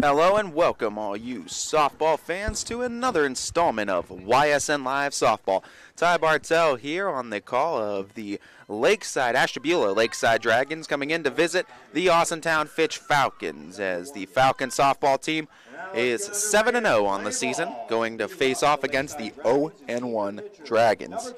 Hello and welcome all you softball fans to another installment of YSN Live Softball. Ty Bartell here on the call of the Lakeside, Ashtabula Lakeside Dragons coming in to visit the Austintown Fitch Falcons as the Falcon softball team is 7-0 on the season, going to face off against the 0-1 Dragons.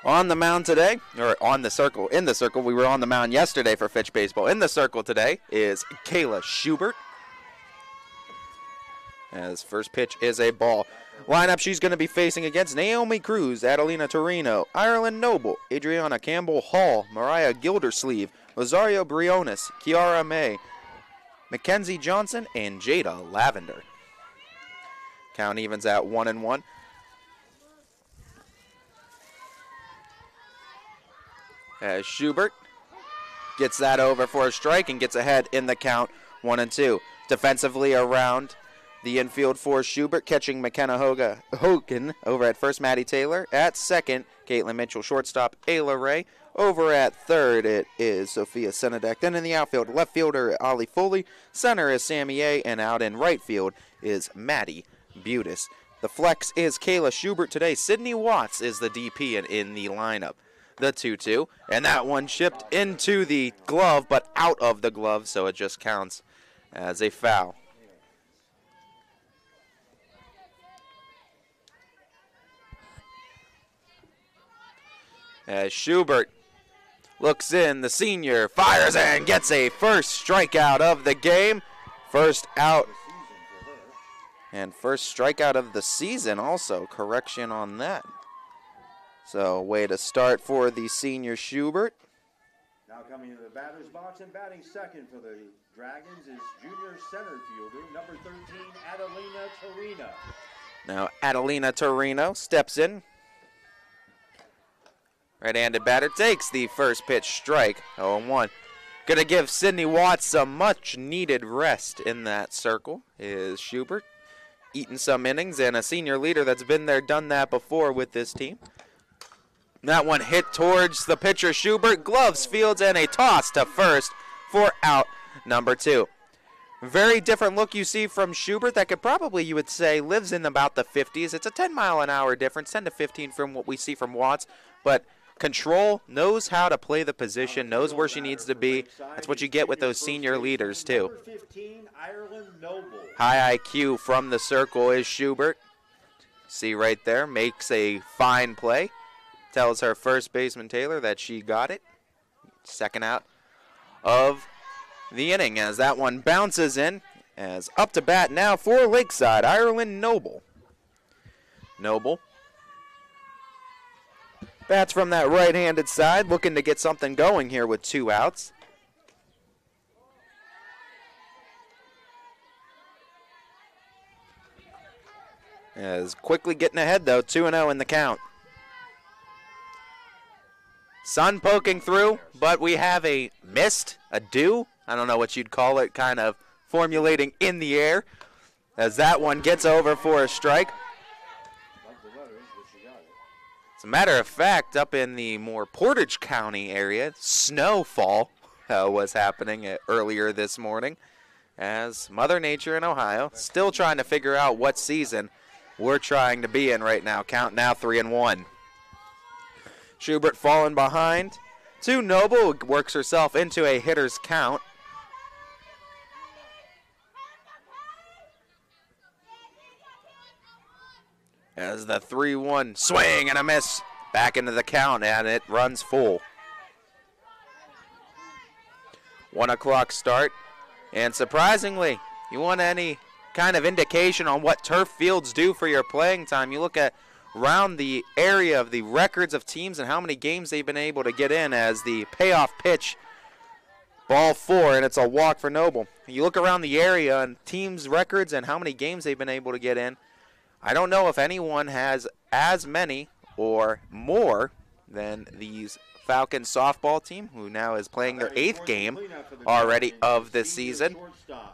On the mound today, or in the circle, we were on the mound yesterday for Fitch Baseball. In the circle today is Kayla Schubert. As first pitch is a ball. Lineup she's going to be facing against Naomi Cruz, Adelina Torino, Ireland Noble, Adriana Campbell Hall, Mariah Gildersleeve, Rosario Briones, Kiara May, Mackenzie Johnson, and Jada Lavender. Count evens at 1-1. As Schubert gets that over for a strike and gets ahead in the count, 1-2. Defensively around the infield for Schubert, catching McKenna Hogan over at first, Maddie Taylor. At second, Caitlin Mitchell, shortstop, Ayla Ray. Over at third, it is Sophia Senedek. Then in the outfield, left fielder, Ollie Foley. Center is Sammy A. And out in right field is Maddie Butis. The flex is Kayla Schubert today. Sydney Watts is the DP in the lineup. The 2-2, and that one chipped into the glove, but out of the glove, so it just counts as a foul. As Schubert looks in, the senior fires and gets a first strikeout of the game. First out, and first strikeout of the season also. Correction on that. So, way to start for the senior Schubert. Now coming into the batter's box and batting second for the Dragons is junior center fielder, number 13, Adelina Torino. Now, Adelina Torino steps in. Right-handed batter takes the first pitch strike, 0-1. Going to give Sydney Watts some much-needed rest in that circle is Schubert. Eating some innings and a senior leader that's been there, done that before with this team. That one hit towards the pitcher, Schubert. Gloves, fields, and a toss to first for out number 2. Very different look you see from Schubert that could probably, you would say, lives in about the 50s. It's a 10-mile-an-hour difference, 10 to 15 from what we see from Watts. But control, knows how to play the position, knows where she needs to be. That's what you get with those senior leaders, too. High IQ from the circle is Schubert. See right there, makes a fine play. Tells her first baseman Taylor that she got it. Second out of the inning as that one bounces in. As up to bat now for Lakeside, Ireland Noble. Noble bats from that right-handed side, looking to get something going here with 2 outs. As quickly getting ahead though, 2-0 in the count. Sun poking through, but we have a mist, a dew, I don't know what you'd call it, kind of formulating in the air as that one gets over for a strike. As a matter of fact, up in the more Portage County area, snowfall was happening earlier this morning as Mother Nature in Ohio still trying to figure out what season we're trying to be in right now. Count now 3-1. Schubert falling behind to Noble, works herself into a hitter's count. As the 3-1 swing and a miss back into the count, and it runs full. 1 o'clock start, and surprisingly, you want any kind of indication on what turf fields do for your playing time, you look at around the area of the records of teams and how many games they've been able to get in as the payoff pitch, ball 4, and it's a walk for Noble. You look around the area and teams' records and how many games they've been able to get in. I don't know if anyone has as many or more than these Falcons softball team, who now is playing their 8th game already of the season.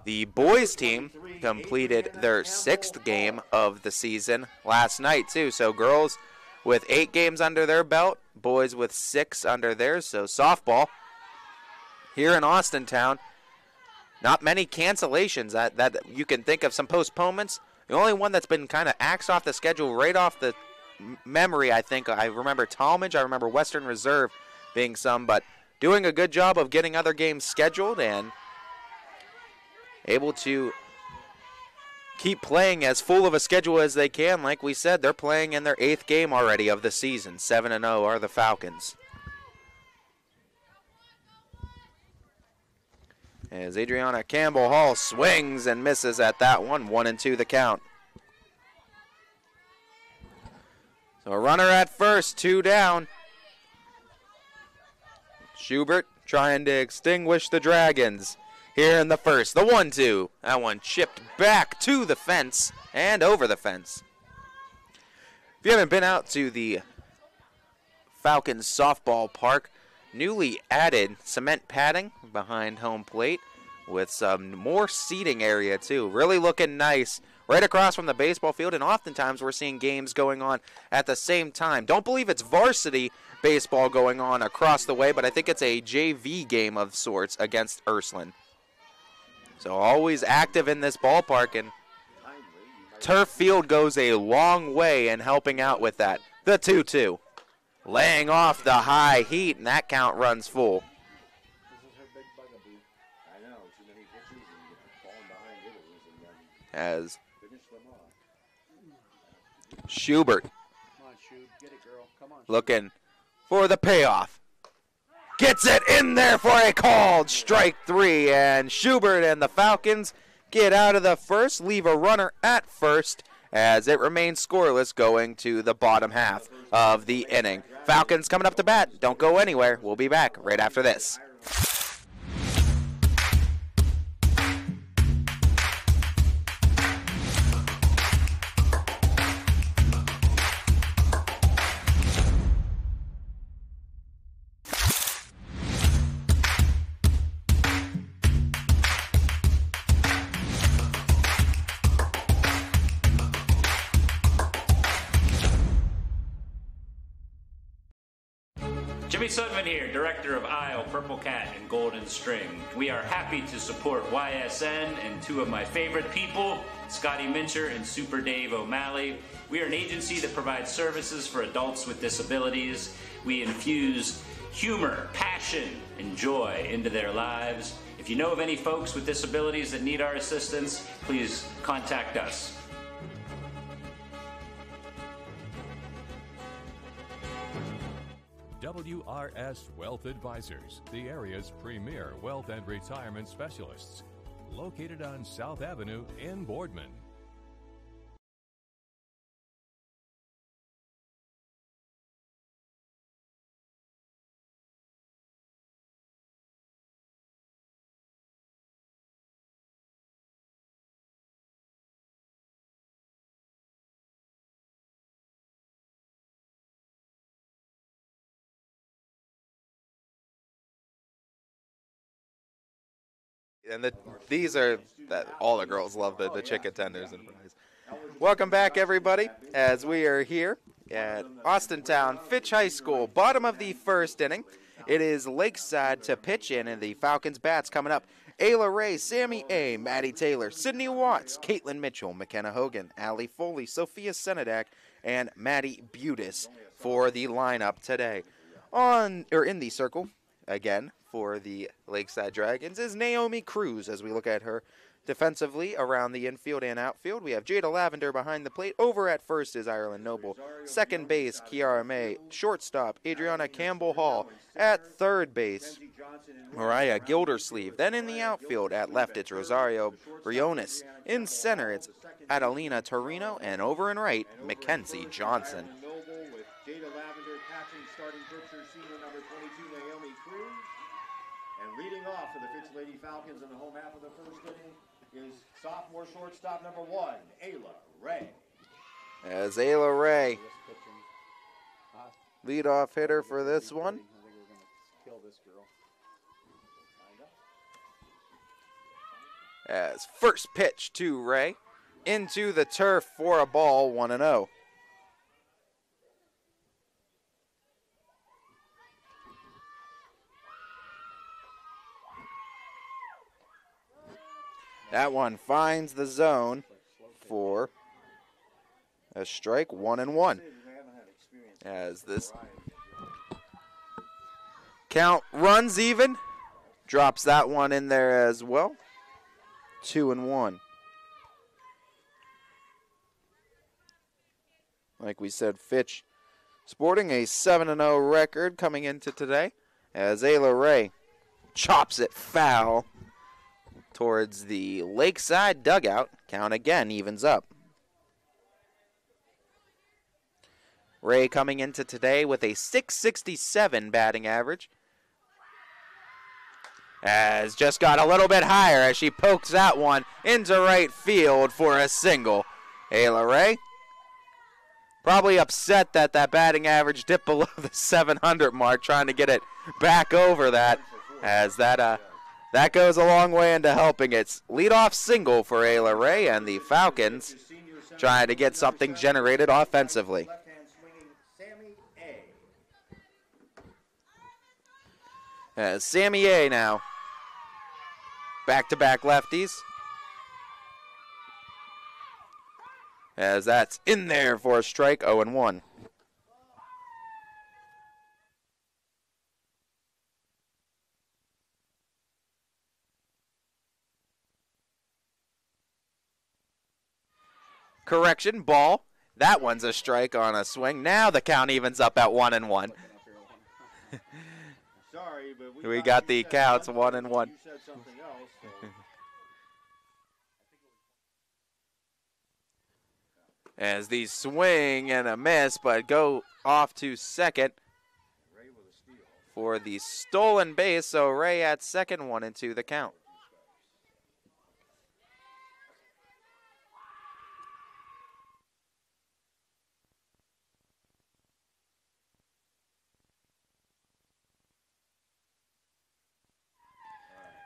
The boys team completed their 6th game of the season last night, too. So girls with 8 games under their belt, boys with 6 under theirs. So softball here in Austintown. Not many cancellations that you can think of, some postponements. The only one that's been kind of axed off the schedule right off the memory, I think, I remember Talmadge, I remember Western Reserve being some, but doing a good job of getting other games scheduled and able to keep playing as full of a schedule as they can. Like we said, they're playing in their 8th game already of the season. 7-0 are the Falcons. As Adriana Campbell Hall swings and misses at that one. 1-2 the count. So a runner at first, 2 down. Schubert trying to extinguish the Dragons here in the first. The 1-2. That one chipped back to the fence and over the fence. If you haven't been out to the Falcons softball park, newly added cement padding behind home plate with some more seating area too. Really looking nice right across from the baseball field, and oftentimes we're seeing games going on at the same time. Don't believe it's varsity baseball going on across the way, but I think it's a JV game of sorts against Ursuline. So always active in this ballpark, and turf field goes a long way in helping out with that. The 2-2. Laying off the high heat, and that count runs full. This is her big bugaboo. I know, too many pitches and falling behind hitters and then As finish them off. Schubert Come on, Shub. Get it, girl. Come on. looking for the payoff. Gets it in there for a called strike 3, and Schubert and the Falcons get out of the first, leave a runner at first, as it remains scoreless going to the bottom half of the inning. Falcons coming up to bat. Don't go anywhere. We'll be back right after this. Jimmy Sudman here, Director of Isle, Purple Cat, and Golden String. We are happy to support YSN and 2 of my favorite people, Scotty Mincher and Super Dave O'Malley. We are an agency that provides services for adults with disabilities. We infuse humor, passion, and joy into their lives. If you know of any folks with disabilities that need our assistance, please contact us. WRS Wealth Advisors, the area's premier wealth and retirement specialists. Located on South Avenue in Boardman. And these are, all the girls love the chicken tenders and fries. Welcome back, everybody, as we are here at Austintown Fitch High School, bottom of the first inning. It is Lakeside to pitch in, and the Falcons bats coming up. Ayla Ray, Sammy A., Maddie Taylor, Sydney Watts, Caitlin Mitchell, McKenna Hogan, Allie Foley, Sophia Senedak, and Maddie Butis for the lineup today. In the circle, again, for the Lakeside Dragons is Naomi Cruz. As we look at her defensively around the infield and outfield, we have Jada Lavender behind the plate. Over at first is Ireland Noble. Second base, Kiara May. Shortstop, Adriana Campbell Hall. At third base, Mariah Gildersleeve. Then in the outfield, at left, it's Rosario Briones. In center, it's Adelina Torino. And over and right, Mackenzie Johnson. With Jada Lavender catching starting pitcher, senior number 22, Naomi Cruz. And leading off for the Fitch Lady Falcons in the home half of the first inning is sophomore shortstop number 1, Ayla Ray. As Ayla Ray, leadoff hitter for this one. I think we're going to kill this girl. As first pitch to Ray, into the turf for a ball, 1-0. That one finds the zone for a strike, 1-1. As this count runs even, drops that one in there as well. 2-1. Like we said, Fitch sporting a 7-0 record coming into today as Ayla Ray chops it foul towards the Lakeside dugout. Count again evens up. Ray coming into today with a .667 batting average. Has just got a little bit higher as she pokes that one into right field for a single. Ayla Ray probably upset that that batting average dipped below the 700 mark, trying to get it back over that, as that goes a long way into helping. It's leadoff single for Ayla Ray, and the Falcons trying to get something generated offensively. As Sammy A now, back-to-back lefties. As that's in there for a strike, 0-1. Correction, ball. That one's a strike on a swing. Now the count evens up at 1-1. Sorry, but We got the counts 1-1. You said something else. So. As the swing and a miss, but go off to second for the stolen base. So Ray at second, 1-2 the count.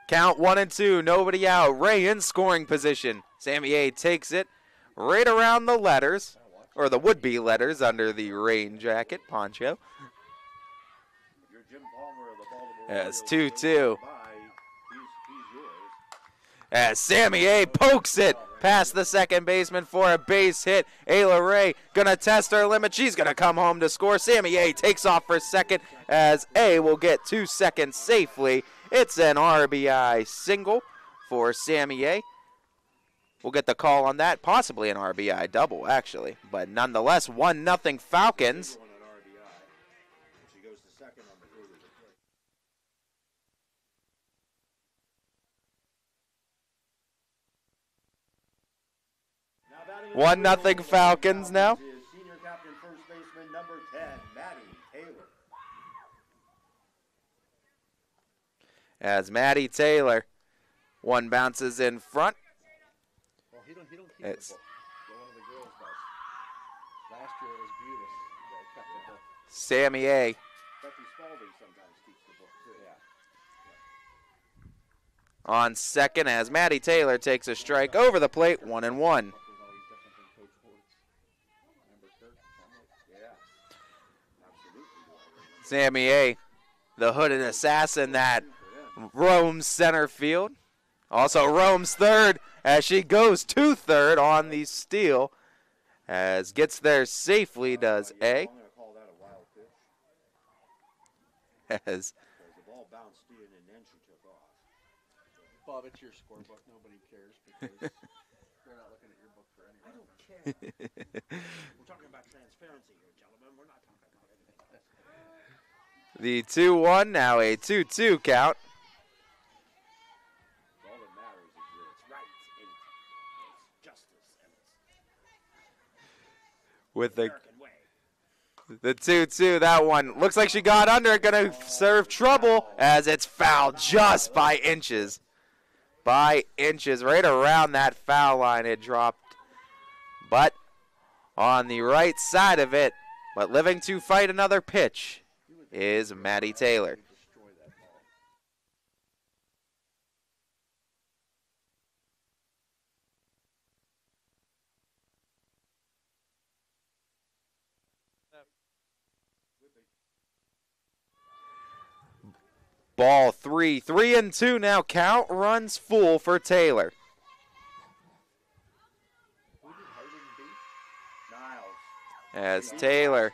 Count 1-2, nobody out. Ray in scoring position. Sammy A takes it right around the letters, or the would-be letters under the rain jacket poncho. As 2-2. As Sammy A pokes it past the second baseman for a base hit. Ayla Ray gonna test her limit. She's gonna come home to score. Sammy A takes off for second as A will get 2 seconds safely. It's an RBI single for Sammy A. We'll get the call on that, possibly an RBI double, actually. But nonetheless, 1-0 Falcons. Now 1-0 Falcons now. Senior captain, first baseman, number 10, Maddie Taylor. As Maddie Taylor, one bounces in front. Well, he don't keep It's the book. One of the girls does. Last year it was Butis that kept the book. Sammy A. Becky Spalding sometimes keeps the book too. Yeah. on second as Maddie Taylor takes a strike over the plate, 1-1. Book was always different than Coach Woods. Remember Kurt? Yeah. Absolutely. Sammy A., the hooded assassin that roams center field. Also roams third as she goes to third on the steal. As gets there safely does A. I'm going to call that a wild pitch. As The ball bounced in and then she took off. Bob, it's your scorebook. Nobody cares because they're not looking at your book for anything. I don't care. We're talking about transparency here, gentlemen. We're not talking about anything. the 2-1, now a 2-2 count. All that matters is that it's right, and it's justice, and it's With the American way. The 2-2, that one looks like she got under, gonna serve trouble as it's fouled just by inches. By inches, right around that foul line it dropped. But on the right side of it, but living to fight another pitch, is Maddie Taylor. Destroy that ball. Ball 3, 3-2 now. Count runs full for Taylor. as Taylor,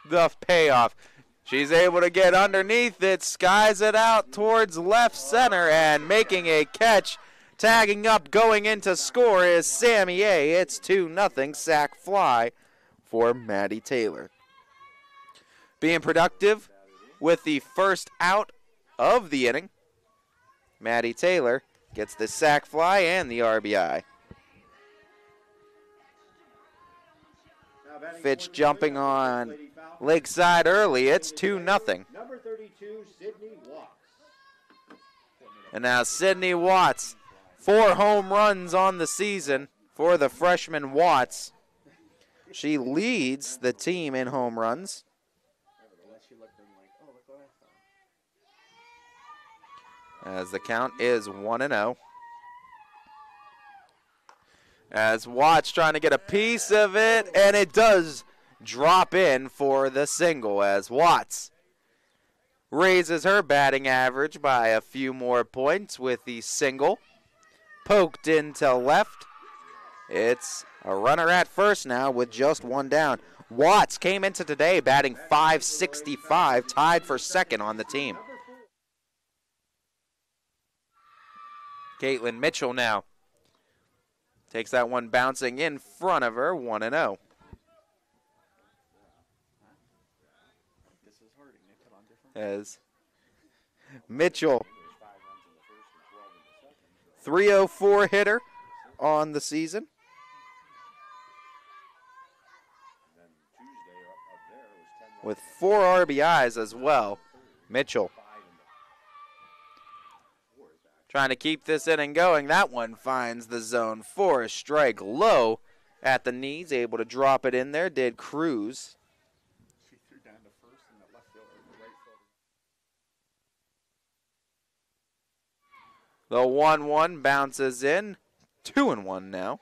the payoff. She's able to get underneath it, skies it out towards left center, and making a catch. Tagging up, going into score is Sammy A. It's 2-0 sack fly for Maddie Taylor. Being productive with the first out of the inning, Maddie Taylor gets the sack fly and the RBI. Fitch jumping on Lakeside early. It's 2-0. Number 32, Sydney Watts. And now Sydney Watts, 4 home runs on the season for the freshman Watts. She leads the team in home runs. As the count is 1-0. As Watts trying to get a piece of it, and it does drop in for the single as Watts raises her batting average by a few more points with the single. Poked into left. It's a runner at first now with just 1 down. Watts came into today batting .565, tied for second on the team. Caitlin Mitchell now takes that one bouncing in front of her, 1-0. As Mitchell, 304 hitter on the season. With 4 RBIs as well. Mitchell trying to keep this inning going. That one finds the zone for a strike low at the knees. Able to drop it in there. Did Cruz. She threw down to first and the left fielder, the right fielder. The 1-1 bounces in. 2-1 now.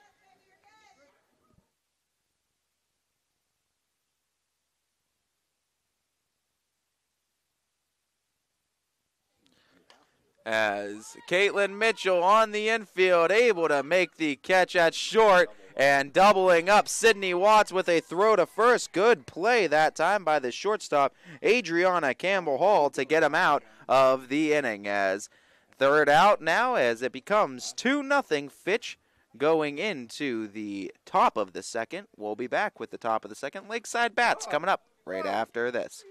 As Caitlin Mitchell on the infield, able to make the catch at short, and doubling up Sydney Watts with a throw to first. Good play that time by the shortstop, Adriana Campbell Hall, to get him out of the inning. As third out now, as it becomes 2-0 Fitch going into the top of the second. We'll be back with the top of the second. Lakeside Bats coming up right after this.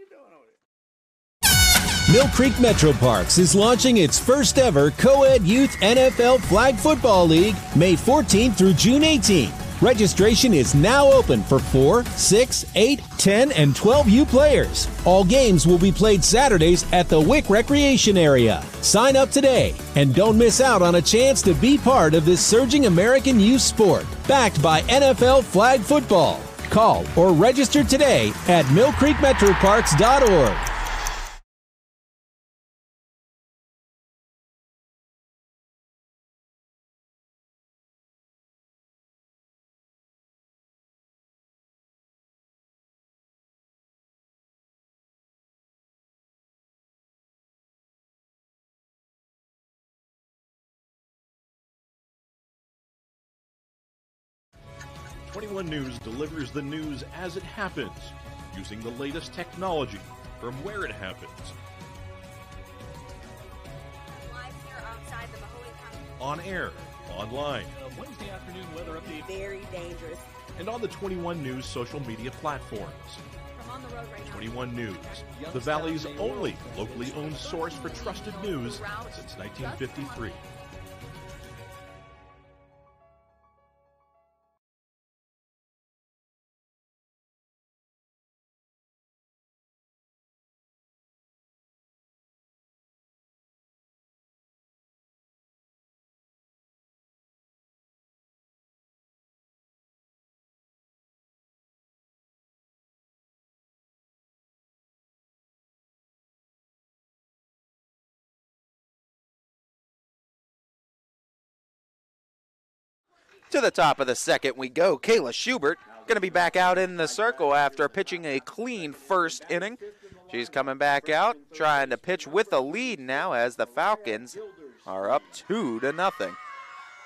Mill Creek Metro Parks is launching its first ever co-ed youth NFL Flag Football League May 14th through June 18th. Registration is now open for 4, 6, 8, 10, and 12U players. All games will be played Saturdays at the Wick Recreation Area. Sign up today and don't miss out on a chance to be part of this surging American youth sport. Backed by NFL Flag Football. Call or register today at millcreekmetroparks.org. News delivers the news as it happens, using the latest technology from where it happens. Live here outside the Mahoney County. On air, online, Wednesday afternoon weather update. Very dangerous. and on the 21 News social media platforms. I'm on the road right now. 21 News, the Valley's only locally owned source for trusted news since 1953. To the top of the second we go. Kayla Schubert going to be back out in the circle after pitching a clean first inning. She's coming back out, trying to pitch with a lead now as the Falcons are up 2-0.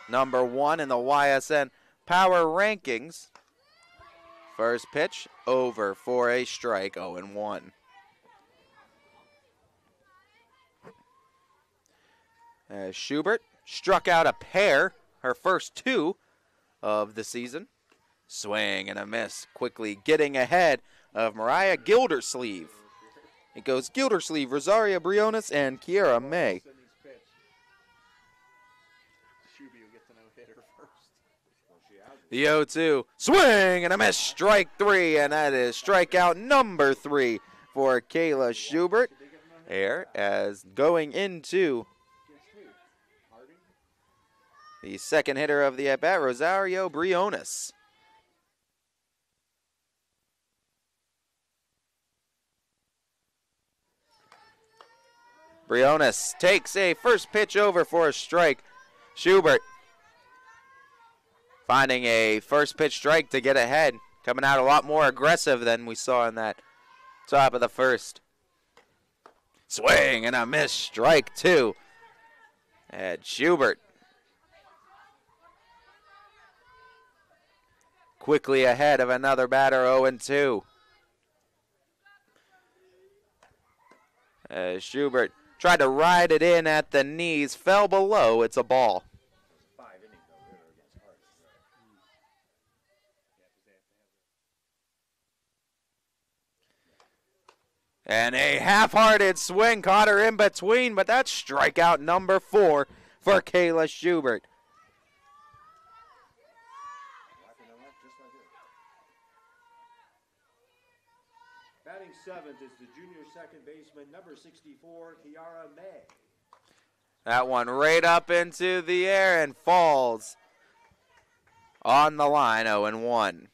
Number 1 in the YSN power rankings First pitch over for a strike, 0-1. As Schubert struck out a pair, her first 2 of the season. Swing and a miss, quickly getting ahead of Mariah Gildersleeve. It goes Gildersleeve, Rosaria Briones, and Kiara May. The 0-2, swing and a miss, strike 3, and that is strikeout number 3 for Kayla Schubert. Here, as going into the second hitter of the at-bat, Rosario Briones. Briones takes a first pitch over for a strike. Schubert finding a first pitch strike to get ahead. Coming out a lot more aggressive than we saw in that top of the first. Swing and a miss, strike 2. And Schubert quickly ahead of another batter, 0-2. Schubert tried to ride it in at the knees, fell below, it's a ball. And a half-hearted swing caught her in between, but that's strikeout number 4 for Kayla Schubert. Batting 7th is the junior second baseman, number 64, Kiara May. That one right up into the air and falls on the line, 0-1.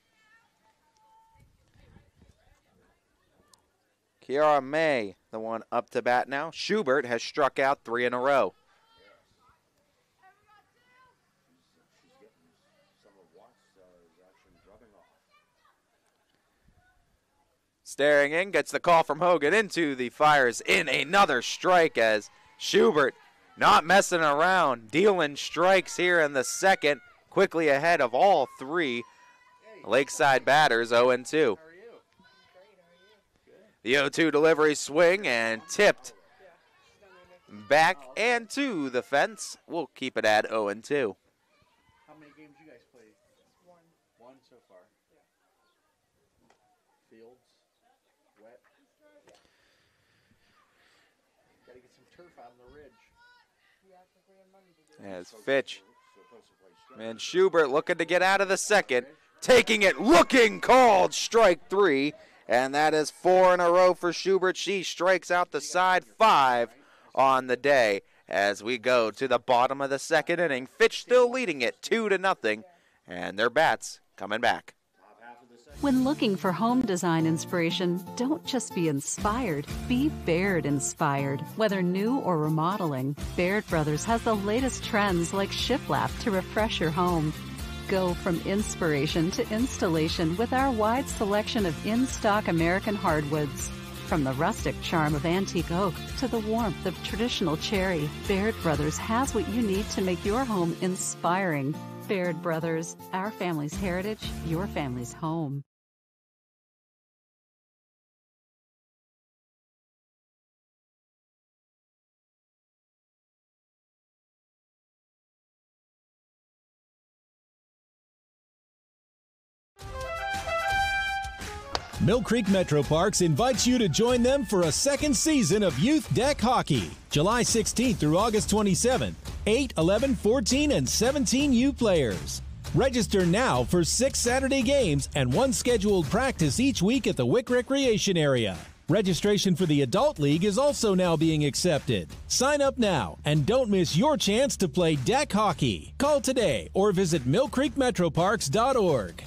Kiara May, the one up to bat now. Schubert has struck out 3 in a row. She's getting some of Watt's action rubbing off. Staring in, gets the call from Hogan into the fires in another strike as Schubert not messing around, dealing strikes here in the second, quickly ahead of all 3 Lakeside batters, 0-2. The 0-2 delivery swing and tipped back and to the fence. We'll keep it at 0-2. How many games you guys played? One so far. Fields, wet. Got to get some turf out on the ridge. As Fitch and Schubert looking to get out of the second, taking it, looking, called strike 3. And that is 4 in a row for Schubert. She strikes out the side, 5 on the day as we go to the bottom of the second inning. Fitch still leading it 2-0, and their bats coming back. When looking for home design inspiration, don't just be inspired, be Baird inspired. Whether new or remodeling, Baird Brothers has the latest trends like shiplap to refresh your home. Go from inspiration to installation with our wide selection of in-stock American hardwoods. From the rustic charm of antique oak to the warmth of traditional cherry, Baird Brothers has what you need to make your home inspiring. Baird Brothers, our family's heritage, your family's home. Mill Creek Metro Parks invites you to join them for a second season of Youth Deck Hockey, July 16th through August 27th. 8, 11, 14, and 17U players. Register now for 6 Saturday games and 1 scheduled practice each week at the Wick Recreation Area. Registration for the Adult League is also now being accepted. Sign up now and don't miss your chance to play deck hockey. Call today or visit millcreekmetroparks.org.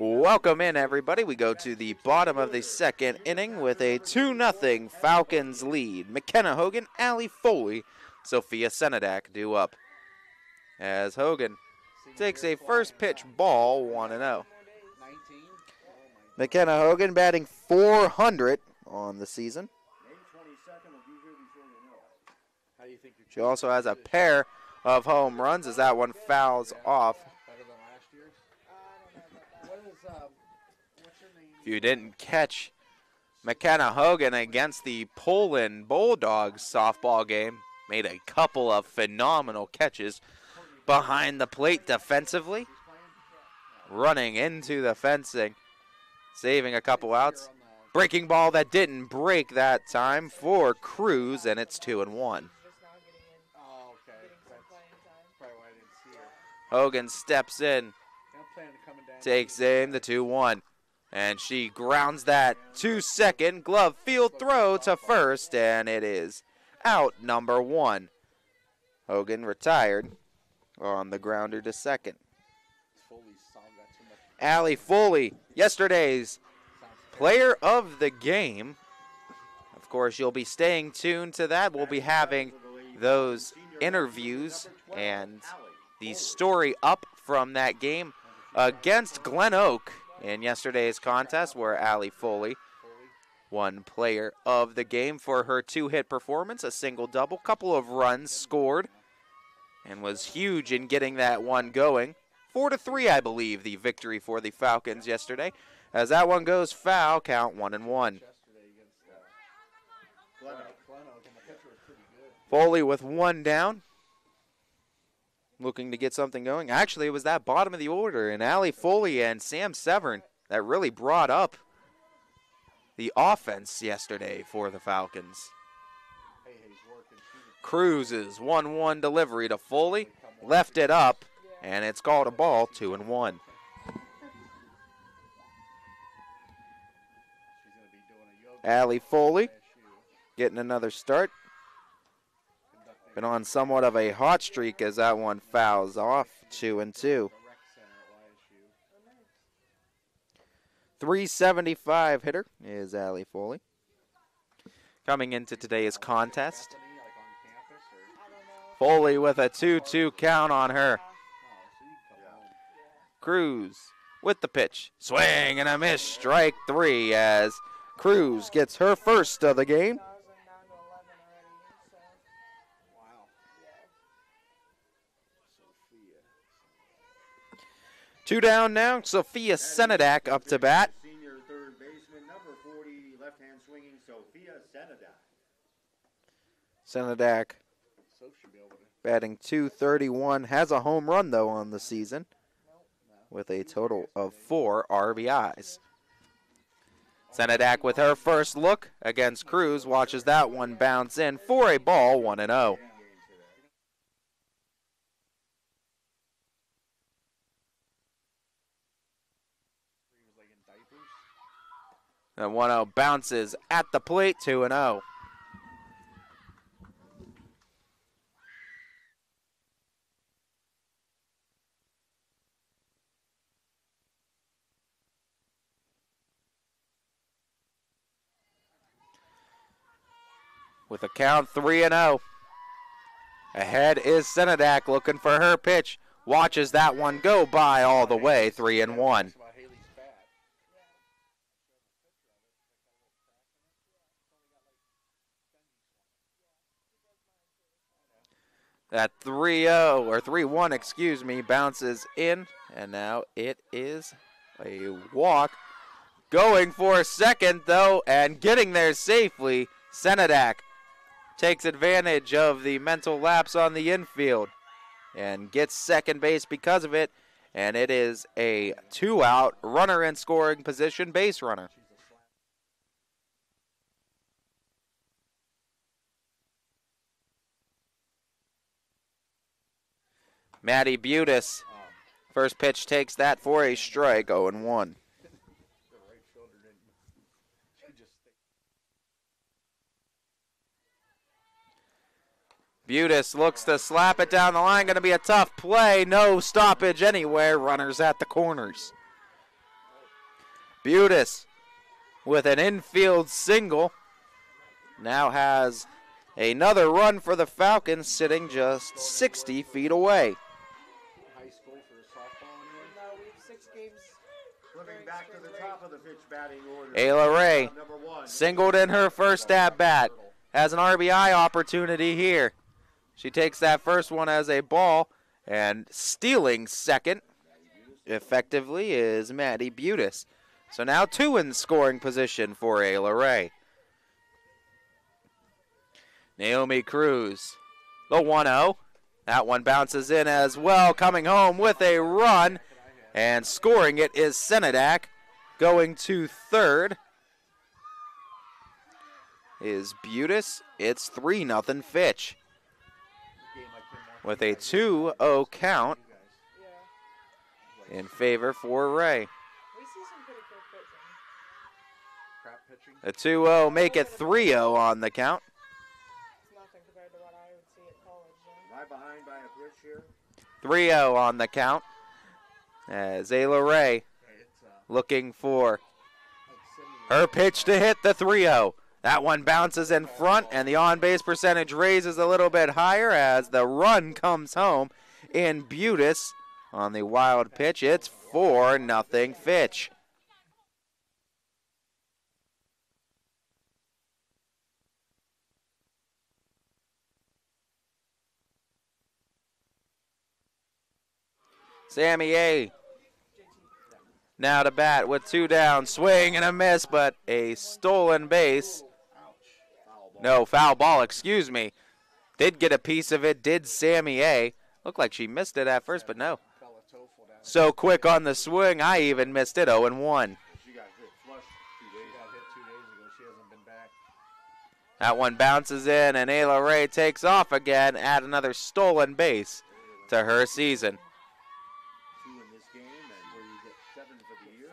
Welcome in, everybody. We go to the bottom of the second inning with a 2-0 Falcons lead. McKenna Hogan, Allie Foley, Sophia Senadak due up. As Hogan takes a first pitch ball, 1-0. McKenna Hogan batting .400 on the season. She also has a pair of home runs as that one fouls off. Better than last year's? What is, what's her name? If you didn't catch McKenna Hogan against the Poland Bulldogs softball game, made a couple of phenomenal catches behind the plate defensively, running into the fencing, saving a couple outs. Breaking ball that didn't break that time for Cruz, and it's 2-1. Oh, okay. That's probably why I didn't see her. Hogan steps in, I'm planning on coming down. takes aim, the 2-1. And she grounds that 2-second glove field throw to first, and it is out number 1. Hogan retired on the grounder to second. Allie Foley, yesterday's player of the game. Of course, you'll be staying tuned to that. We'll be having those interviews and the story up from that game against Glen Oak in yesterday's contest, where Allie Foley won player of the game for her 2-hit performance, a single-double, couple of runs scored, and was huge in getting that one going. 4-3, I believe, the victory for the Falcons yesterday. As that one goes foul, count 1-1. Foley with one down, looking to get something going. Actually, it was that bottom of the order, and Allie Foley and Sam Severn that really brought up the offense yesterday for the Falcons. Cruz's 1-1 delivery to Foley, left it up, and it's called a ball, 2-1. Allie Foley getting another start. Been on somewhat of a hot streak as that one fouls off, 2-2. 375 hitter is Allie Foley. Coming into today's contest, Foley with a 2-2 count on her. Cruz with the pitch. Swing and a miss, strike 3 as Cruz gets her first of the game. Two down now. Sophia Senadak up to bat. Senior third baseman, number 40, left-hand swinging Sophia Senadak. Senadak batting .231. Has a home run, though, on the season with a total of 4 RBIs. Senadak with her first look against Cruz. Watches that one bounce in for a ball, 1-0. And 1-0 bounces at the plate, 2-0. With a count 3-0. Ahead is Senadak looking for her pitch. Watches that one go by all the way, 3-1. That 3-0, or 3-1, excuse me, bounces in, and now it is a walk. Going for a second, though, and getting there safely, Senadak takes advantage of the mental lapse on the infield and gets second base because of it, and it is a 2-out runner in scoring position, base runner. Maddie Butis, first pitch takes that for a strike, 0-1. Butis looks to slap it down the line. Going to be a tough play. No stoppage anywhere. Runners at the corners. Butis with an infield single. Now has another run for the Falcons, sitting just 60 feet away. High school for softball anyway? No, we have 6 games. Flipping back to the top of the Fitch batting order. Ayla Ray singled in her first at bat. Has an RBI opportunity here. She takes that first one as a ball, and stealing second effectively is Maddie Butis. So now 2 in scoring position for Ayla Ray. Naomi Cruz, the 1-0. That one bounces in as well, coming home with a run, and scoring it is Senadak. Going to third is Butis. It's 3-0 Fitch. With a 2-0 count in favor for Ray. A 2-0 make it 3-0 on the count. Right behind by a pitch here. 3-0 on the count as Ayla Ray looking for her pitch to hit the 3-0. That one bounces in front, and the on-base percentage raises a little bit higher as the run comes home in Butis on the wild pitch. It's 4-0 Fitch. Sammy A. Now to bat with 2 down. Swing and a miss, but a stolen base. No, foul ball, excuse me. Did get a piece of it, did Sammy A. Looked like she missed it at first, but no. So quick on the swing, I even missed it, 0-1. She got hit flush 2 days ago. She hasn't been back. That one bounces in, and Ayla Ray takes off again, add another stolen base to her season. 2 in this game, and where you get 7 for the year.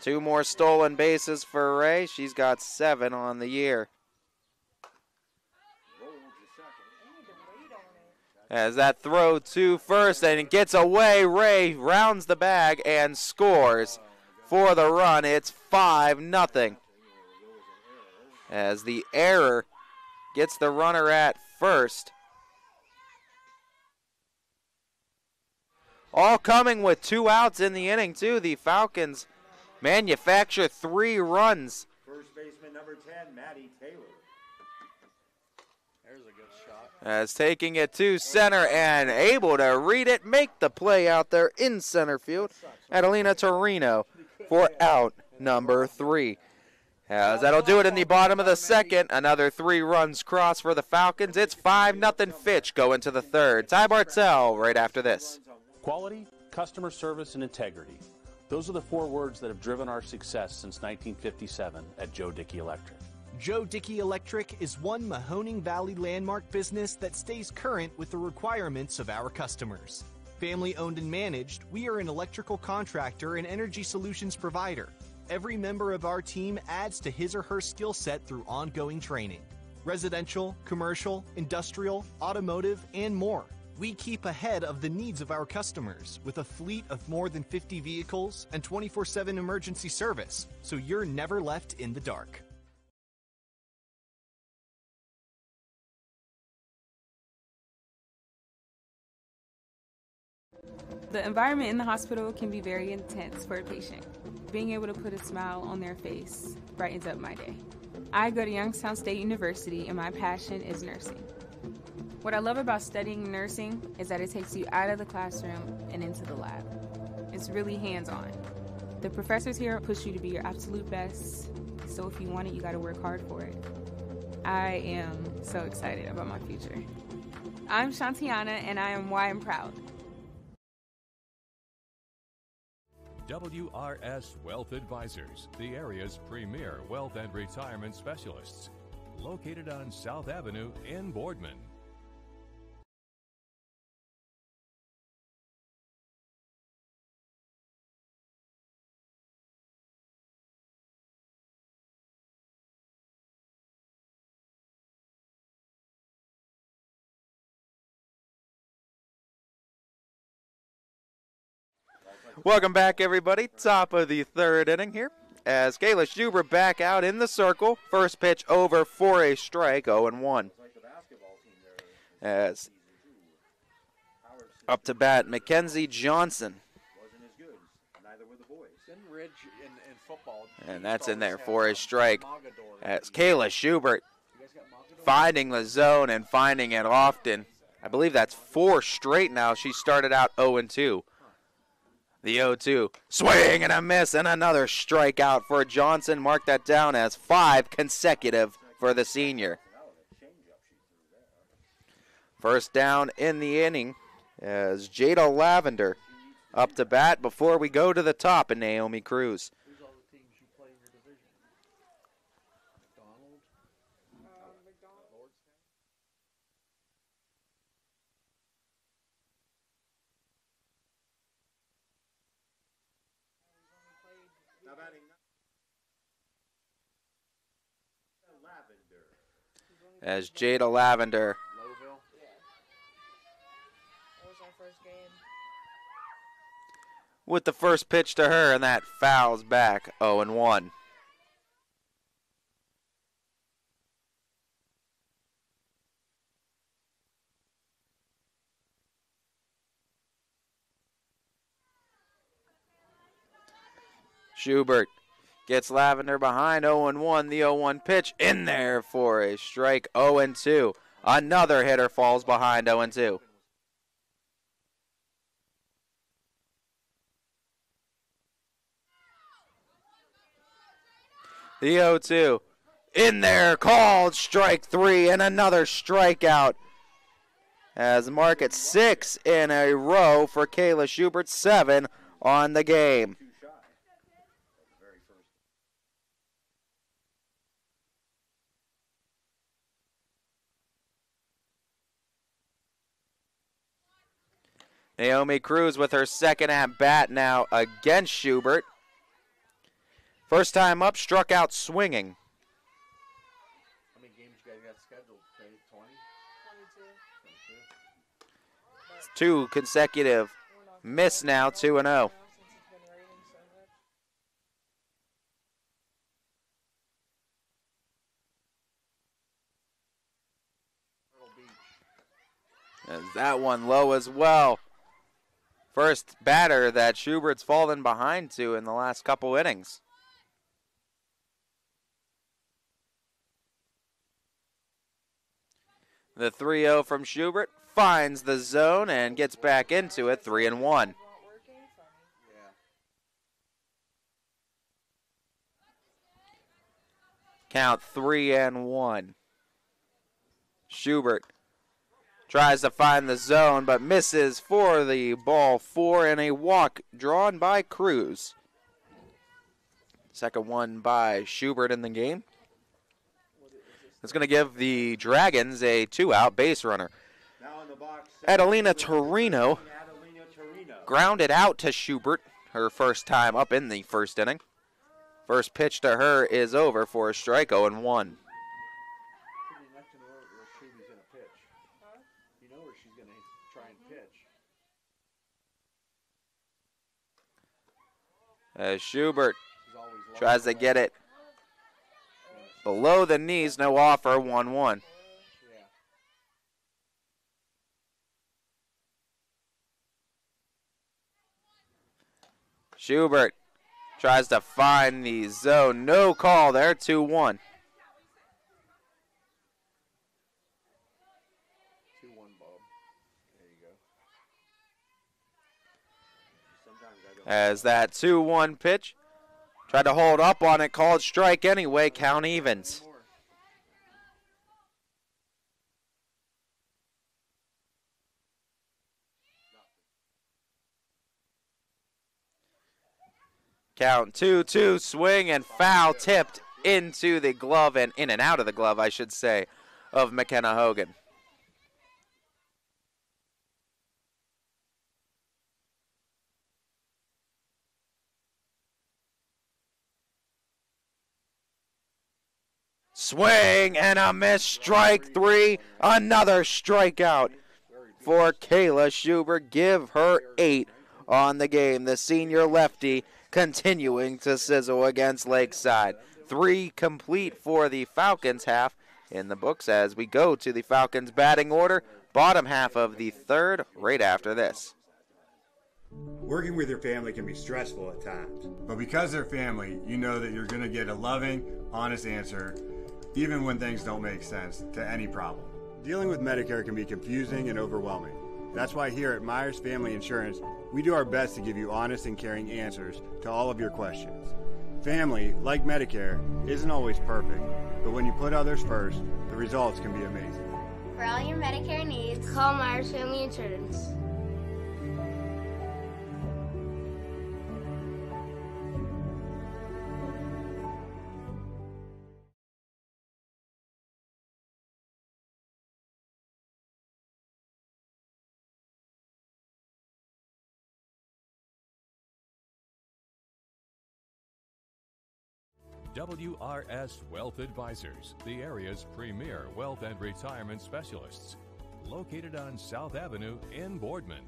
2 more stolen bases for Ray. She's got 7 on the year. As that throw to first, and it gets away, Ray rounds the bag and scores for the run. It's 5-0. As the error gets the runner at first. All coming with 2 outs in the inning, too. The Falcons manufacture 3 runs. First baseman number 10, Maddie Taylor. There's a good shot. As taking it to center and able to read it, make the play out there in center field. Adelina Torino for out number 3. As that'll do it in the bottom of the second. Another 3 runs cross for the Falcons. It's 5-0 Fitch going to the third. Ty Bartell right after this. Quality, customer service, and integrity. Those are the 4 words that have driven our success since 1957 at Joe Dickey Electric. Joe Dickey Electric is one Mahoning Valley landmark business that stays current with the requirements of our customers. Family owned and managed, we are an electrical contractor and energy solutions provider. Every member of our team adds to his or her skill set through ongoing training. Residential, commercial, industrial, automotive, and more. We keep ahead of the needs of our customers with a fleet of more than 50 vehicles and 24/7 emergency service, so you're never left in the dark. The environment in the hospital can be very intense for a patient. Being able to put a smile on their face brightens up my day. I go to Youngstown State University and my passion is nursing. What I love about studying nursing is that it takes you out of the classroom and into the lab. It's really hands-on. The professors here push you to be your absolute best, so if you want it, you gotta work hard for it. I am so excited about my future. I'm Shantiana and I am why I'm proud. WRS Wealth Advisors, the area's premier wealth and retirement specialists. Located on South Avenue in Boardman. Welcome back, everybody. Top of the third inning here as Kayla Schubert back out in the circle. First pitch over for a strike, 0-1. As up to bat, Mackenzie Johnson. Wasn't as good. Neither were the boys. In Ridge in football. And that's in there for a strike. As Kayla Schubert finding the zone and finding it often. I believe that's 4 straight now. She started out 0-2. The 0-2. Swing and a miss and another strikeout for Johnson. Mark that down as 5 consecutive for the senior. First down in the inning as Jada Lavender up to bat before we go to the top in Naomi Cruz. Who's all the teams you play in your division? McDonald? Lordstown? Now batting Lavender. As Jada Lavender Lowville? That was our first game. with the first pitch to her, and that fouls back 0-1. Schubert gets Lavender behind 0-1. The 0-1 pitch in there for a strike. 0-2. Another hitter falls behind 0-2. The 0-2 in there, called strike 3, and another strikeout. As mark at 6 in a row for Kayla Schubert, 7 on the game. Naomi Cruz with her second at bat now against Schubert. First time up, struck out swinging. How many games you guys got scheduled today? 20? 2 22. consecutive miss now, 2-0. As that one low as well. First batter that Schubert's fallen behind to in the last couple innings. The 3-0 from Schubert finds the zone and gets back into it, 3-1. Count 3-1. Schubert tries to find the zone, but misses for the ball 4 and a walk drawn by Cruz. Second one by Schubert in the game. It's going to give the Dragons a 2-out base runner. Adelina Torino grounded out to Schubert, her first time up in the first inning. First pitch to her is over for a strike, 0-1. As Schubert tries to get it below the knees, no offer, 1-1. Schubert tries to find the zone, no call there, 2-1. 2-1, Bob. There you go. As that 2-1 pitch, tried to hold up on it, called strike anyway, count evens. Count 2-2, swing and foul, tipped into the glove and in and out of the glove, I should say, of McKenna Hogan. Swing and a miss, strike 3, another strikeout for Kayla Schubert. Give her 8 on the game. The senior lefty continuing to sizzle against Lakeside. 3 complete for the Falcons half in the books as we go to the Falcons batting order. Bottom half of the third right after this. Working with your family can be stressful at times. But because they're family, you know that you're going to get a loving, honest answer, even when things don't make sense, to any problem. Dealing with Medicare can be confusing and overwhelming. That's why here at Myers Family Insurance, we do our best to give you honest and caring answers to all of your questions. Family, like Medicare, isn't always perfect, but when you put others first, the results can be amazing. For all your Medicare needs, call Myers Family Insurance. WRS Wealth Advisors, the area's premier wealth and retirement specialists. Located on South Avenue in Boardman.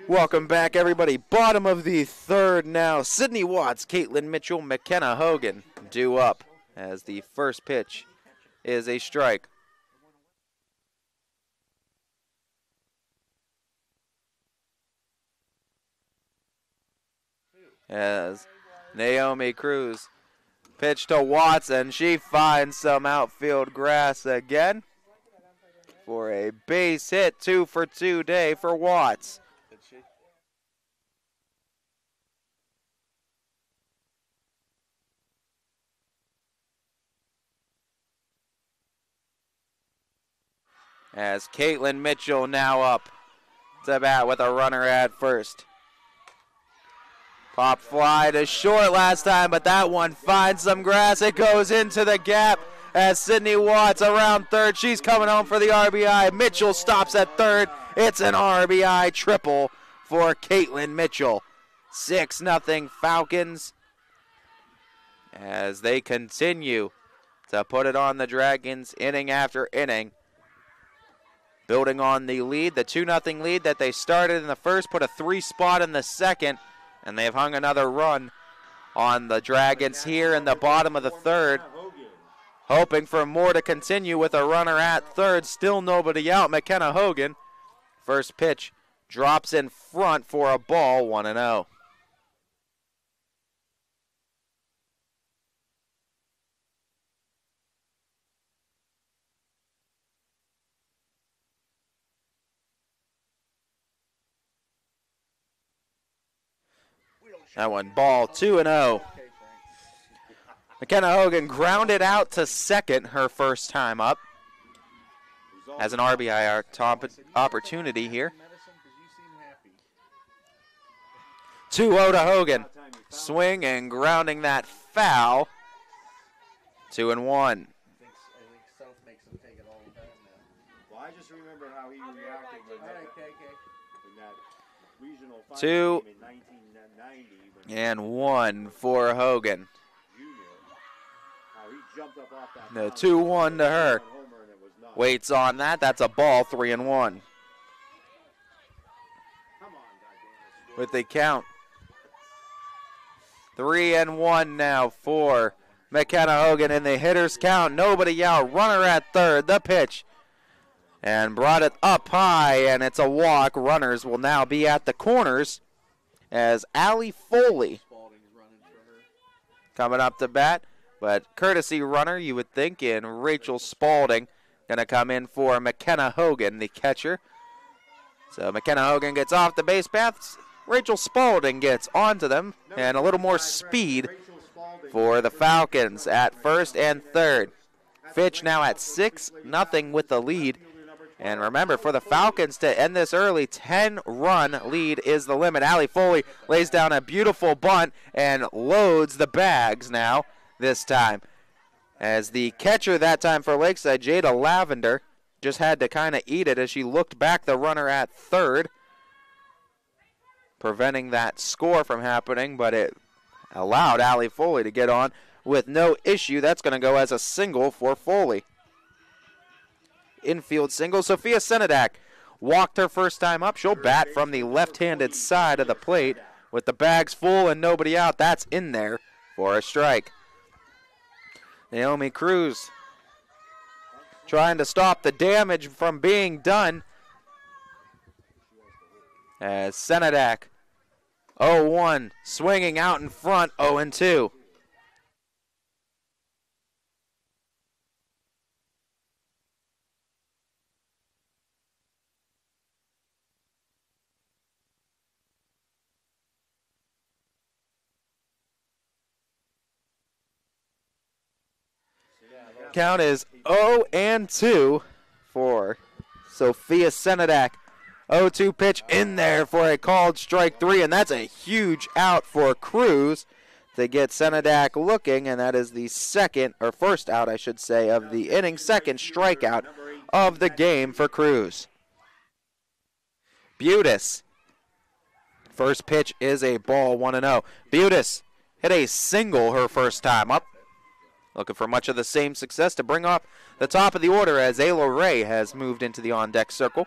Welcome back, everybody. Bottom of the third now. Sydney Watts, Caitlin Mitchell, McKenna Hogan due up as the first pitch is a strike. As Naomi Cruz pitched to Watts, and she finds some outfield grass again for a base hit, 2 for 2 day for Watts. As Caitlin Mitchell now up to bat with a runner at first. Pop fly to short last time, but that one finds some grass. It goes into the gap as Sydney Watts around third. She's coming home for the RBI. Mitchell stops at third. It's an RBI triple for Caitlin Mitchell. 6-0 Falcons as they continue to put it on the Dragons inning after inning. Building on the lead, the 2-0 lead that they started in the first, put a 3 spot in the second, and they've hung another run on the Dragons here in the bottom of the third. Hoping for more to continue with a runner at third. Still nobody out. McKenna Hogan, first pitch, drops in front for a ball, 1-0. That one, ball, 2-0. McKenna Hogan grounded out to second her first time up. Has an RBI opportunity here. 2-0 to Hogan. Swing and grounding that foul. 2-1. I think South makes him take it all the time now. Well, I just remember how he reacted when in that regional final 2 game in 1990. and 1 for Hogan. How he jumped up off that The 2-1 to her. Waits on that. That's a ball, 3-1. With the count. 3-1 now for McKenna Hogan in the hitter's count. Nobody out. Runner at third. The pitch. And brought it up high, and it's a walk. Runners will now be at the corners as Allie Foley coming up to bat. But courtesy runner, you would think, in Rachel Spalding. Going to come in for McKenna Hogan, the catcher. So McKenna Hogan gets off the base paths. Rachel Spalding gets onto them, and a little more speed for the Falcons at first and third. Fitch now at 6-0 with the lead. And remember, for the Falcons to end this early, 10-run lead is the limit. Allie Foley lays down a beautiful bunt and loads the bags now this time. As the catcher that time for Lakeside, Jada Lavender, just had to kind of eat it as she looked back the runner at third, preventing that score from happening, but it allowed Allie Foley to get on with no issue. That's going to go as a single for Foley. Infield single. Sophia Senedak walked her first time up. She'll bat from the left-handed side of the plate with the bags full and nobody out. That's in there for a strike. Naomi Cruz trying to stop the damage from being done. As Senadak 0-1 swinging out in front, 0-2. Count is 0-2 for Sophia Senadak. 0-2 pitch in there for a called strike 3, and that's a huge out for Cruz to get Senadak looking, and that is the first out, I should say, of the inning, second strikeout of the game for Cruz. Butis. First pitch is a ball, 1-0. Butis hit a single her first time up. Looking for much of the same success to bring up the top of the order as Ayla Ray has moved into the on-deck circle.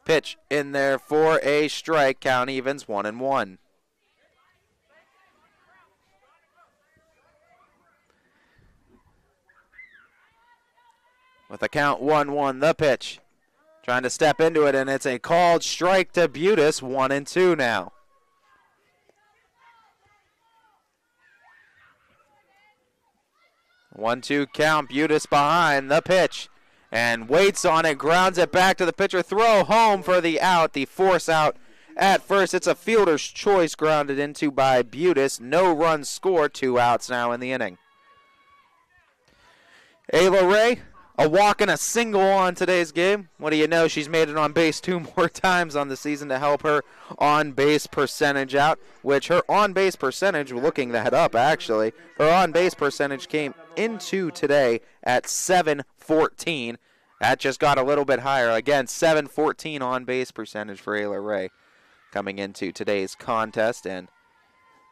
Pitch in there for a strike. Count evens 1-1. With a count 1-1, the pitch. Trying to step into it, and it's a called strike to Butis, 1-2 now. 1-2 count, Butis behind the pitch. And waits on it, grounds it back to the pitcher. Throw home for the out, the force out at first. It's a fielder's choice grounded into by Butis. No runs scored, 2 outs now in the inning. Ayla Ray, a walk and a single on today's game. What do you know? She's made it on base 2 more times on the season to help her on-base percentage out, which her on-base percentage, looking that up actually, her on-base percentage came into today at 714. That just got a little bit higher. Again, 714 on-base percentage for Ayla Ray coming into today's contest, and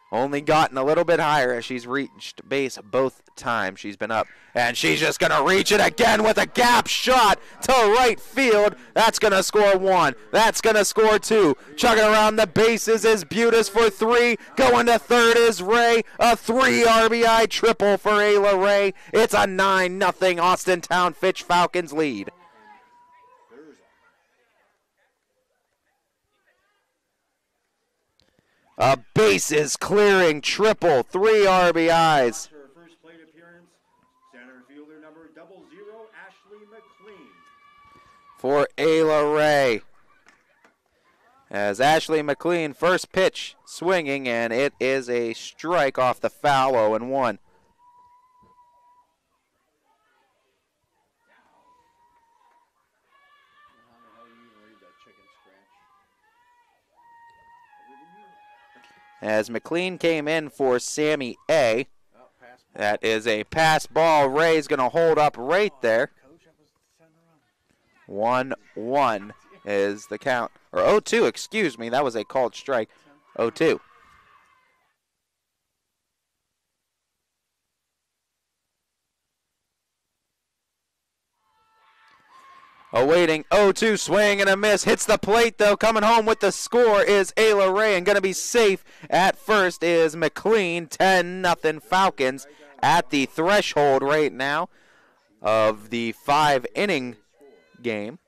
only gotten a little bit higher as she's reached base both times she's been up. And she's just going to reach it again with a gap shot to right field. That's going to score 1. That's going to score 2. Chugging around the bases is Butis for 3. Going to third is Ray. A 3 RBI triple for Ayla Ray. It's a 9-0 Austintown Fitch Falcons lead. A bases clearing triple, 3 RBIs. Her first plate appearance, center fielder number 00, Ashley McLean. For Ayla Ray. As Ashley McLean, first pitch swinging, and it is a strike off the foul, 0-1. As McLean came in for Sammy A. That is a pass ball. Ray's going to hold up right there. 1-1 is the count. Or 0-2, excuse me. That was a called strike. 0-2. Awaiting 0-2, swing and a miss. Hits the plate, though. Coming home with the score is Ayla Ray. And going to be safe at first is McLean. 10-0 Falcons at the threshold right now of the 5-inning game.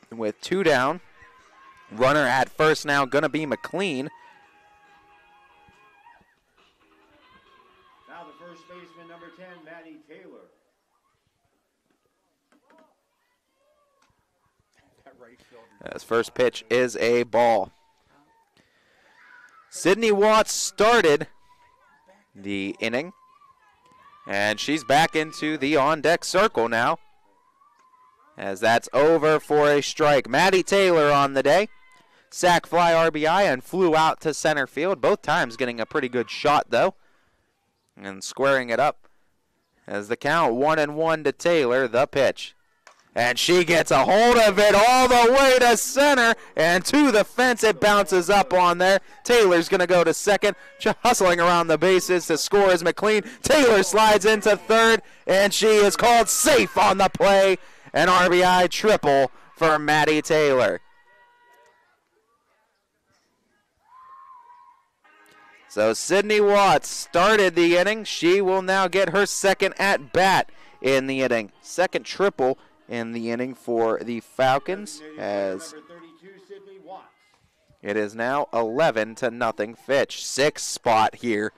With 2 down. Runner at first now going to be McLean. Now the first baseman, number 10, Maddie Taylor. As first pitch is a ball. Sydney Watts started the inning, and she's back into the on-deck circle now, as that's over for a strike. Maddie Taylor on the day. Sac fly RBI and flew out to center field, both times getting a pretty good shot, though, and squaring it up as the count 1-1 to Taylor, the pitch. And she gets a hold of it all the way to center and to the fence. It bounces up on there. Taylor's going to go to second. Hustling around the bases to score is McLean. Taylor slides into third, and she is called safe on the play. An RBI triple for Maddie Taylor. So Sydney Watts started the inning. She will now get her second at bat in the inning. Second triple in the inning for the Falcons, as it is now 11-0 Fitch. Sixth spot here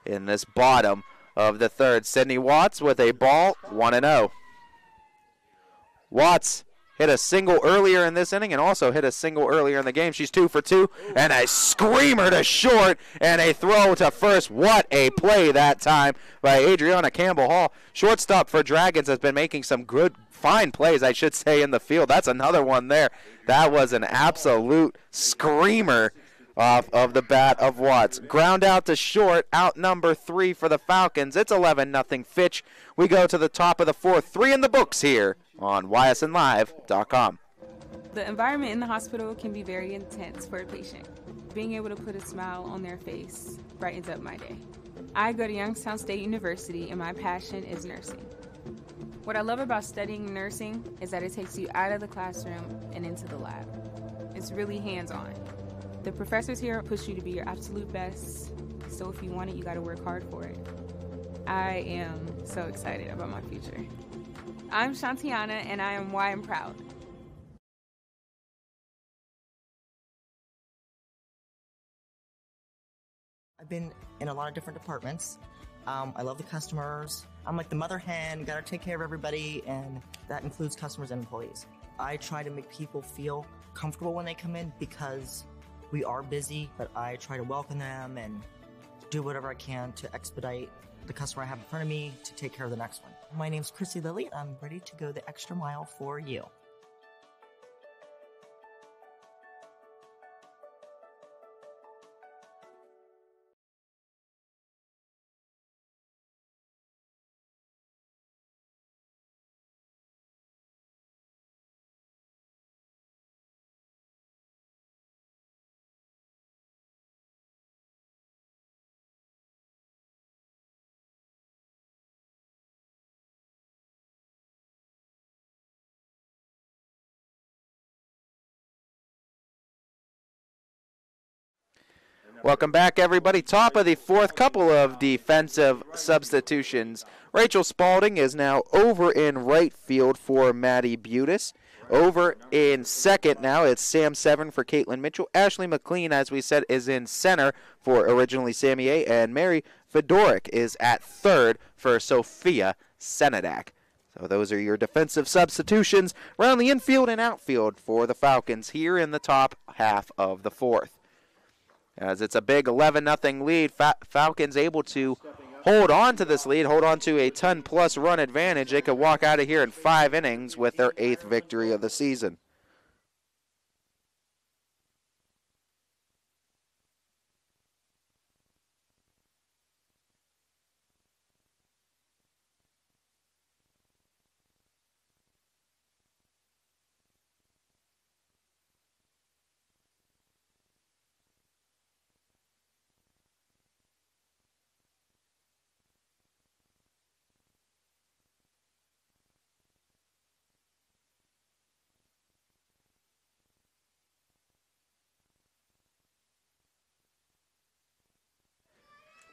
in this bottom of the third. Sydney Watts with a ball, 1-0. Watts hit a single earlier in this inning and also hit a single earlier in the game. She's 2 for 2, and a screamer to short and a throw to first. What a play that time by Adriana Campbell-Hall. Shortstop for Dragons has been making some good, fine plays, I should say, in the field. That's another one there. That was an absolute screamer off of the bat of Watts. Ground out to short, out number 3 for the Falcons. It's 11-0 Fitch. We go to the top of the fourth. 3 in the books here on ysnlive.com. The environment in the hospital can be very intense for a patient. Being able to put a smile on their face brightens up my day. I go to Youngstown State University, and my passion is nursing. What I love about studying nursing is that it takes you out of the classroom and into the lab. It's really hands-on. The professors here push you to be your absolute best, so if you want it, you got to work hard for it. I am so excited about my future. I'm Shantiana, and I am why I'm proud. I've been in a lot of different departments. I love the customers. I'm like the mother hen, gotta take care of everybody, and that includes customers and employees. I try to make people feel comfortable when they come in because we are busy, but I try to welcome them and do whatever I can to expedite the customer I have in front of me to take care of the next one. My name's Chrissy Lilly. I'm ready to go the extra mile for you. Welcome back, everybody. Top of the fourth, couple of defensive substitutions. Rachel Spalding is now over in right field for Maddie Butis. Over in second now, it's Sam Severn for Caitlin Mitchell. Ashley McLean, as we said, is in center for originally Sammy A. And Mary Fedoric is at third for Sophia Senadak. So those are your defensive substitutions around the infield and outfield for the Falcons here in the top half of the fourth. As it's a big 11-0 lead, Falcons able to hold on to this lead, hold on to a 10-plus run advantage. They could walk out of here in 5 innings with their 8th victory of the season.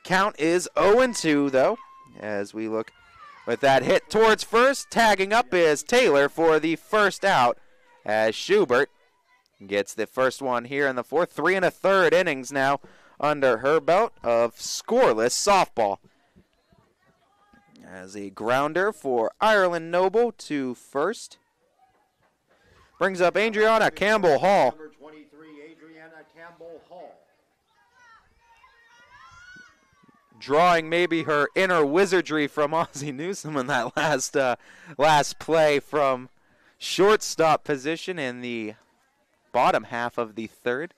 Count is 0-2, though, as we look with that hit towards first. Tagging up is Taylor for the first out, as Schubert gets the first one here in the fourth. 3 1/3 innings now under her belt of scoreless softball. As a grounder for Ireland Noble to first. Brings up Adriana Campbell-Hall. Number 23, Adriana Campbell-Hall. Drawing maybe her inner wizardry from Ozzie Newsome in that last play from shortstop position in the bottom half of the third.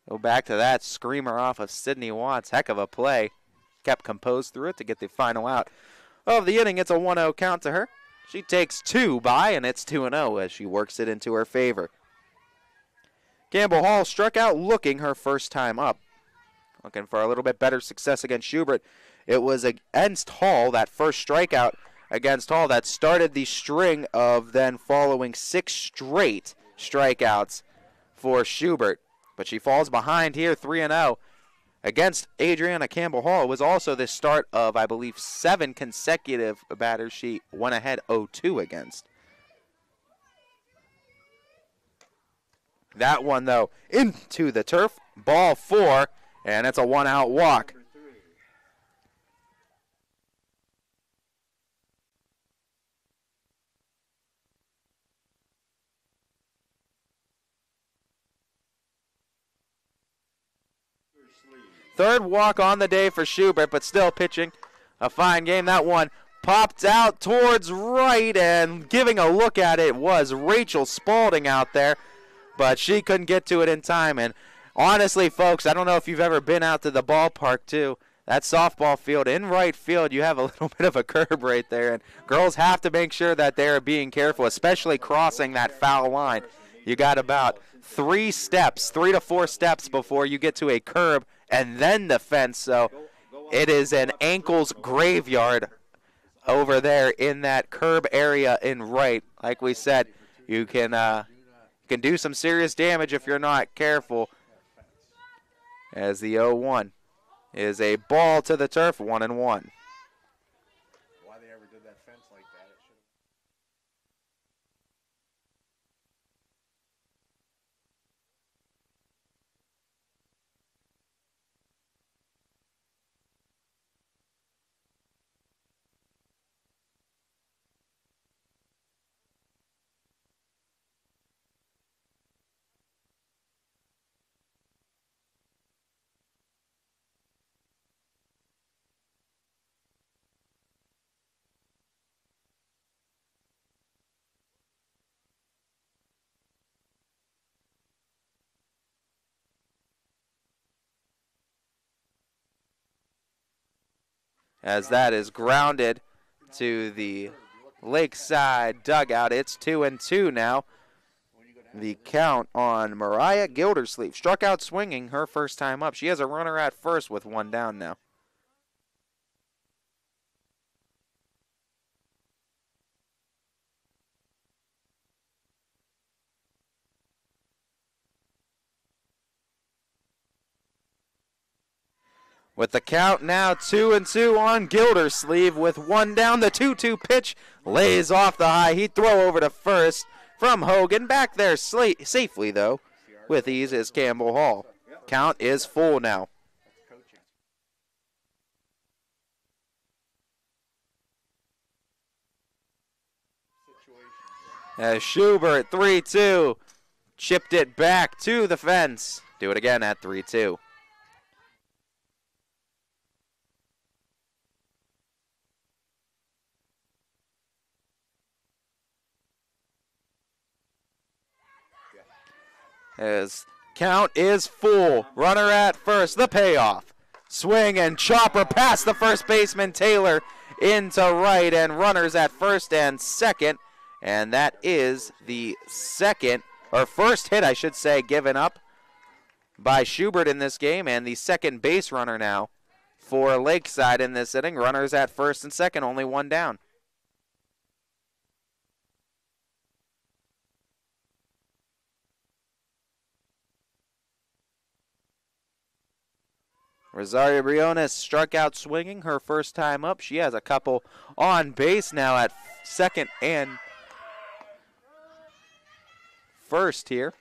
Go back to that screamer off of Sydney Watts. Heck of a play. Kept composed through it to get the final out of the inning. It's a 1-0 count to her. She takes 2 by, and it's 2-0 as she works it into her favor. Campbell-Hall struck out looking her first time up. Looking for a little bit better success against Schubert. It was against Hall, that first strikeout against Hall, that started the string of then following 6 straight strikeouts for Schubert. But she falls behind here 3-0 against Adriana Campbell Hall. It was also the start of, I believe, 7 consecutive batters she went ahead 0-2 against. That one, though, into the turf. Ball 4, and it's a 1-out walk. Third walk on the day for Schubert, but still pitching a fine game. That one popped out towards right, and giving a look at it was Rachel Spalding out there, but she couldn't get to it in time. And honestly, folks, I don't know if you've ever been out to the ballpark, too. That softball field in right field, you have a little bit of a curb right there, and girls have to make sure that they're being careful, especially crossing that foul line. You got about 3 to 4 steps before you get to a curb and then the fence. So it is an ankles graveyard over there in that curb area in right. Like we said, you can do some serious damage if you're not careful. As the 0-1 is a ball to the turf, 1-1. Why they ever did that fence like that? It should have. As that is grounded to the Lakeside dugout. It's 2-2 now. The count on Mariah Gildersleeve. Struck out swinging her first time up. She has a runner at first with 1 down now. With the count now 2-2 on Gildersleeve with 1 down. The 2-2 pitch lays off the high heat throw over to first from Hogan. Back there safely, though, with ease is Campbell Hall. Count is full now. As Schubert, 3-2, chipped it back to the fence. Do it again at 3-2. As count is full. Runner at first. The payoff. Swing and chopper past the first baseman Taylor into right, and runners at first and second. And that is the first hit, I should say, given up by Schubert in this game, and the second base runner now for Lakeside in this inning. Runners at first and second, only 1 down. Rosario Briones struck out swinging her first time up. She has a couple on base now at second and first here,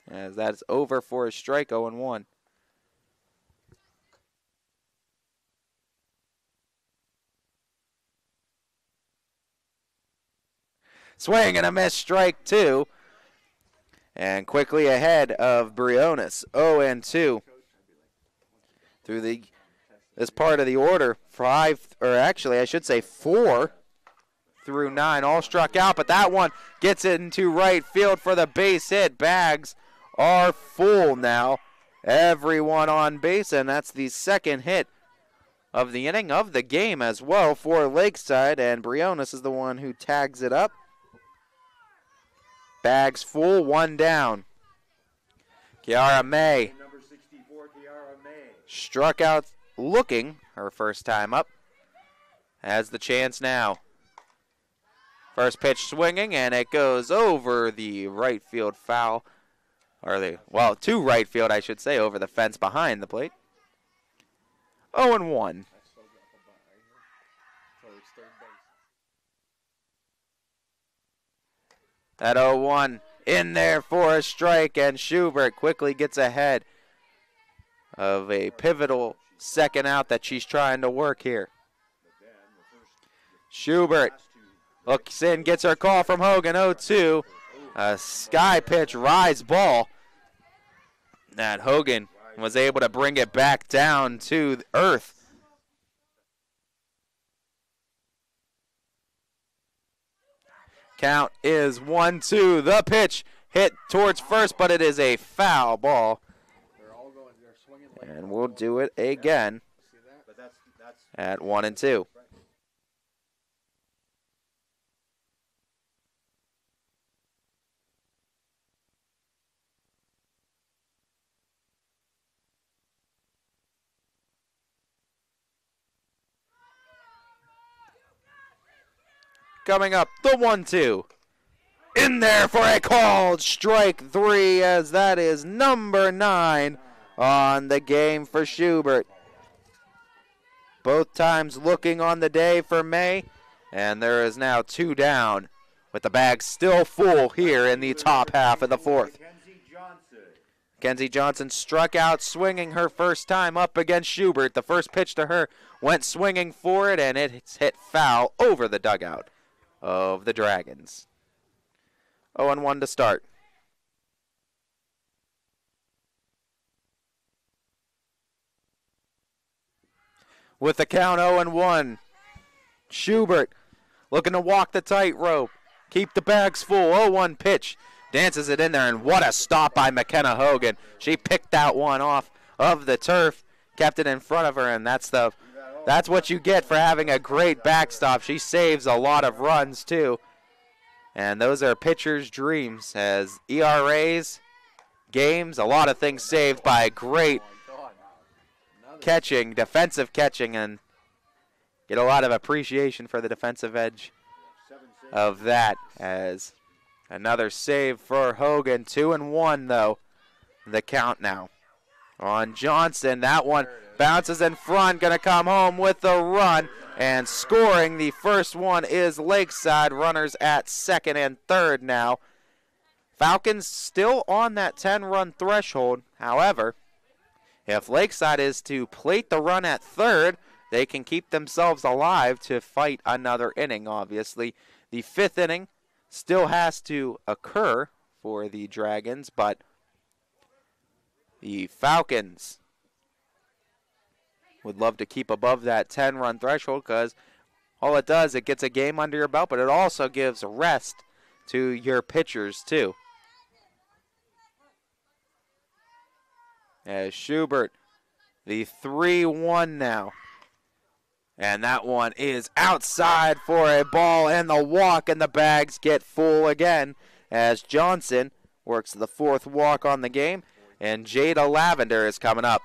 as that's over for a strike, 0-1. Swing and a miss, strike 2. And quickly ahead of Briones, 0-2. Through this part of the order, 4 through 9, all struck out, but that one gets it into right field for the base hit. Bags are full now. Everyone on base, and that's the second hit of the inning, of the game as well for Lakeside, and Briones is the one who tags it up. Bags full, 1 down. Kiara May struck out looking her first time up. Has the chance now. First pitch swinging, and it goes over the right field foul. To right field, I should say, over the fence behind the plate. 0-1. At 0-1, in there for a strike, and Schubert quickly gets ahead of a pivotal second out that she's trying to work here. Schubert looks in, gets her call from Hogan, 0-2. A sky pitch, rise ball. That Hogan was able to bring it back down to earth. Count is 1-2. The pitch hit towards first, but it is a foul ball. And we'll do it again at 1-2. Coming up, the 1-2. In there for a called strike 3, as that is number 9 on the game for Schubert. Both times looking on the day for May, and there is now 2 down, with the bag still full here in the top half of the 4th. Kenzie Johnson struck out swinging her first time up against Schubert. The first pitch to her went swinging for it, and it's hit foul over the dugout of the Dragons. 0-1 to start. With the count 0-1, Schubert looking to walk the tightrope, keep the bags full. 0-1 pitch, dances it in there, and what a stop by McKenna Hogan. She picked that one off of the turf, kept it in front of her, and that's what you get for having a great backstop. She saves a lot of runs, too. And those are pitchers' dreams, as ERAs, games, a lot of things saved by great catching, defensive catching, and get a lot of appreciation for the defensive edge of that, as another save for Hogan. 2-1, though, the count now. On Johnson, that one bounces in front, going to come home with a run, and scoring the first one is Lakeside. Runners at second and third now. Falcons still on that 10-run threshold. However, if Lakeside is to plate the run at third, they can keep themselves alive to fight another inning, obviously. The 5th inning still has to occur for the Dragons, but the Falcons would love to keep above that 10-run threshold, because all it does, it gets a game under your belt, but it also gives rest to your pitchers, too. As Schubert, the 3-1 now. And that one is outside for a ball, and the walk, and the bags get full again as Johnson works the 4th walk on the game, and Jada Lavender is coming up.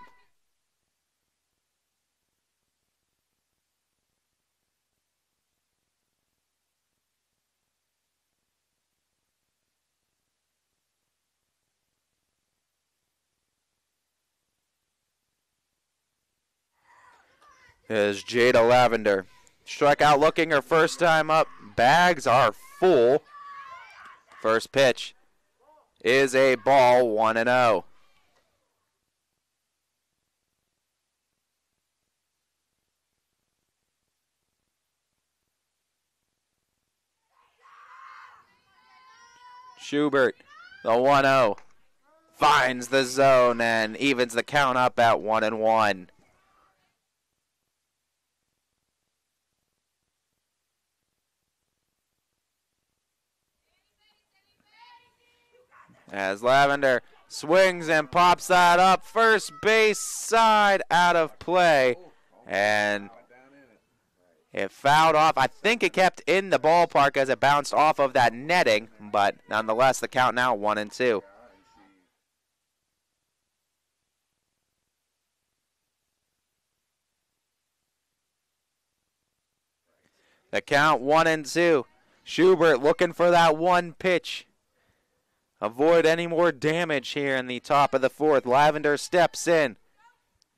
Is Jada Lavender. Struck out looking her first time up. Bags are full. First pitch is a ball, 1-0. Schubert, the 1-0, finds the zone and evens the count up at 1-1. As Lavender swings and pops that up, first base side out of play, and it fouled off. I think it kept in the ballpark as it bounced off of that netting, but nonetheless, the count now 1-2. The count 1-2. Schubert looking for that one pitch. Avoid any more damage here in the top of the 4th. Lavender steps in.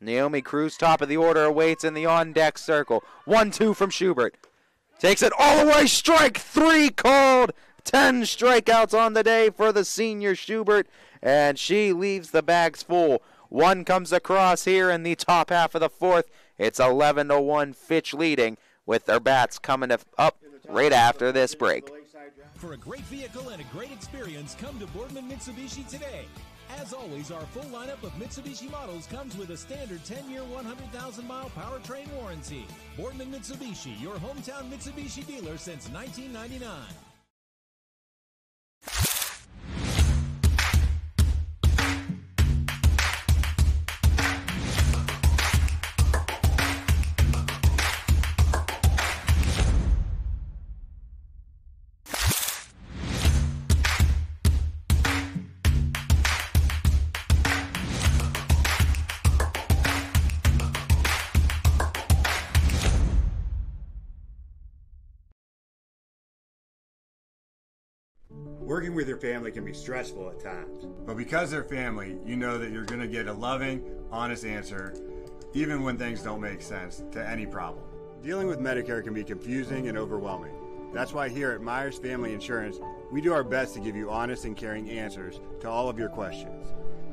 Naomi Cruz, top of the order, awaits in the on-deck circle. 1-2 from Schubert. Takes it all the way, strike 3 called. 10 strikeouts on the day for the senior Schubert, and she leaves the bags full. One comes across here in the top half of the fourth. It's 11-1 Fitch leading with their bats coming up right after this break. For a great vehicle and a great experience, come to Boardman Mitsubishi today. As always, our full lineup of Mitsubishi models comes with a standard 10-year, 100,000-mile powertrain warranty. Boardman Mitsubishi, your hometown Mitsubishi dealer since 1999. Working with your family can be stressful at times, but because they're family, you know that you're going to get a loving, honest answer, even when things don't make sense to any problem. Dealing with Medicare can be confusing and overwhelming. That's why here at Myers Family Insurance, we do our best to give you honest and caring answers to all of your questions.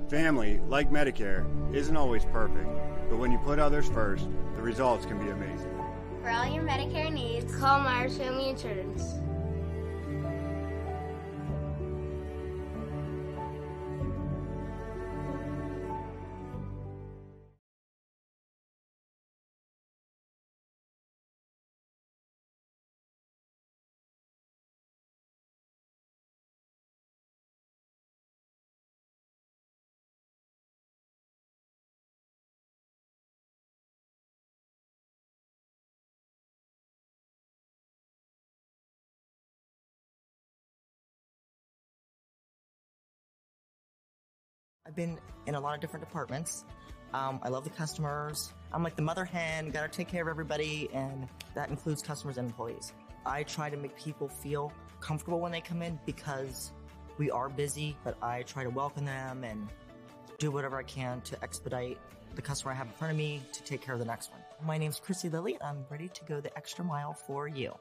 Family, like Medicare, isn't always perfect, but when you put others first, the results can be amazing. For all your Medicare needs, call Myers Family Insurance. I've been in a lot of different departments. I love the customers. I'm like the mother hen, gotta take care of everybody, and that includes customers and employees. I try to make people feel comfortable when they come in because we are busy, but I try to welcome them and do whatever I can to expedite the customer I have in front of me to take care of the next one. My name's Chrissy Lilly. I'm ready to go the extra mile for you.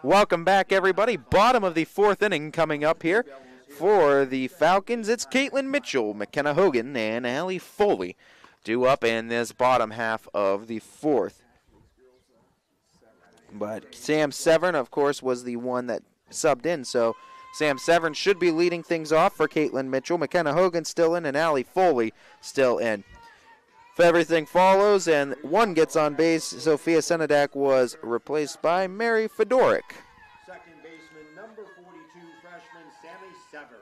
Welcome back, everybody. Bottom of the fourth inning coming up here for the Falcons. It's Caitlin Mitchell, McKenna Hogan, and Allie Foley due up in this bottom half of the fourth. But Sam Severn, of course, was the one that subbed in, so Sam Severn should be leading things off for Caitlin Mitchell. McKenna Hogan still in, and Allie Foley still in. If everything follows and one gets on base, Sophia Senedak was replaced by Mary Fedoric. Second baseman, number 42, freshman Sammy Severn.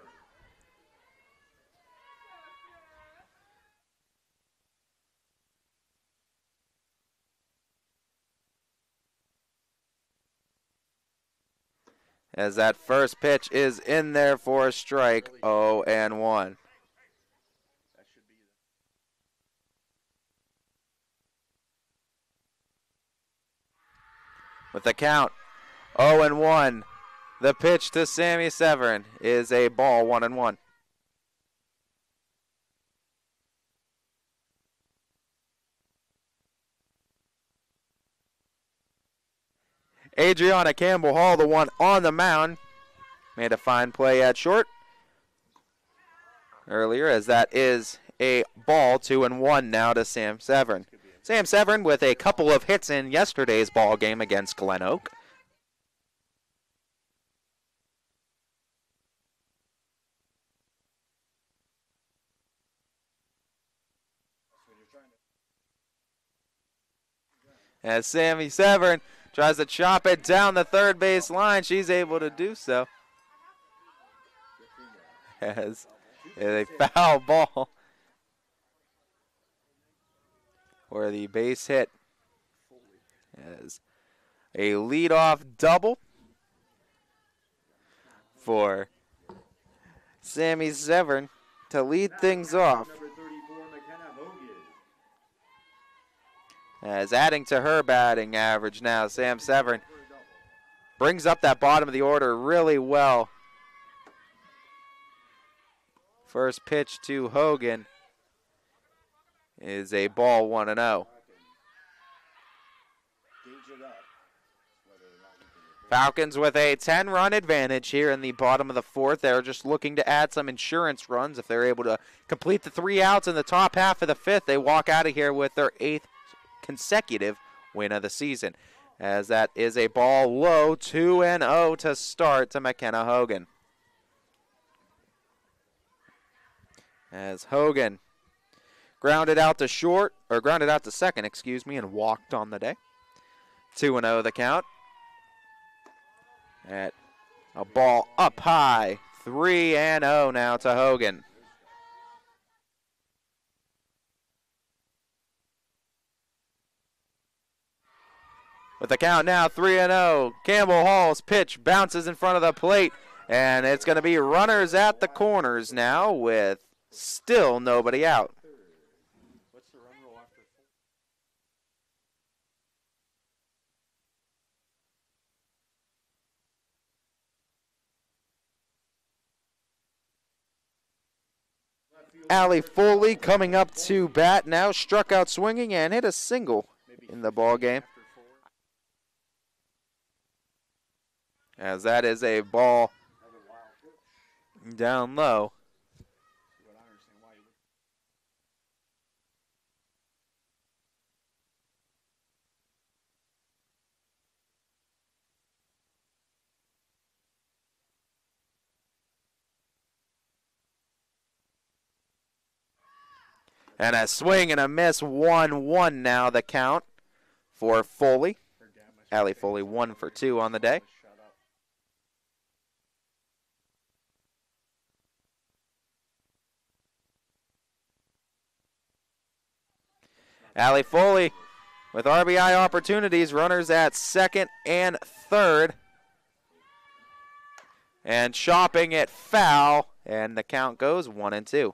As that first pitch is in there for a strike, 0-1. With the count 0-1, the pitch to Sammy Severn is a ball, 1-1. Adriana Campbell Hall, the one on the mound, made a fine play at short earlier, as that is a ball, 2-1 now to Sam Severn. Sam Severn with a couple of hits in yesterday's ball game against Glen Oak. As Sammy Severn tries to chop it down the third base line, she's able to do so. As a foul ball, where the base hit as a leadoff double for Sammy Severn to lead things off. As adding to her batting average now, Sam Severn brings up that bottom of the order really well. First pitch to Hogan is a ball 1-0. Falcons with a 10-run advantage here in the bottom of the fourth. They're just looking to add some insurance runs. If they're able to complete the 3 outs in the top half of the fifth, they walk out of here with their 8th consecutive win of the season. As that is a ball low, 2-0 to start to McKenna Hogan. As Hogan grounded out to second, and walked on the day. 2-0 the count. At a ball up high, 3-0 now to Hogan. With the count now 3-0, Campbell Hall's pitch bounces in front of the plate, and it's going to be runners at the corners now with still nobody out. Allie Foley coming up to bat now, struck out swinging and hit a single in the ball game. As that is a ball down low. And a swing and a miss, 1-1 now the count for Foley. Allie Foley 1 for 2 on the day. Allie Foley with RBI opportunities, runners at second and third. And chopping it foul, and the count goes 1-2.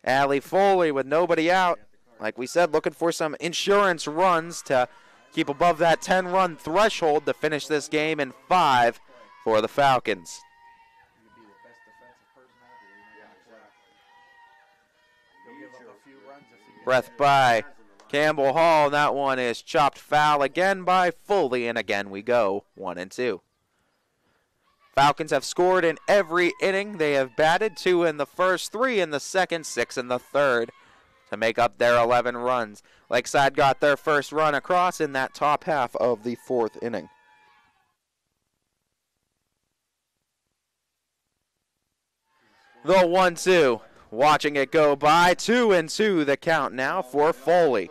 Allie Foley with nobody out. Like we said, looking for some insurance runs to keep above that 10-run threshold to finish this game in 5 for the Falcons. Breath by Campbell Hall. That one is chopped foul again by Foley, and again we go 1-2. Falcons have scored in every inning. They have batted 2 in the first, 3 in the second, 6 in the third to make up their 11 runs. Lakeside got their first run across in that top half of the 4th inning. The 1-2. Watching it go by, 2-2 the count now for Foley.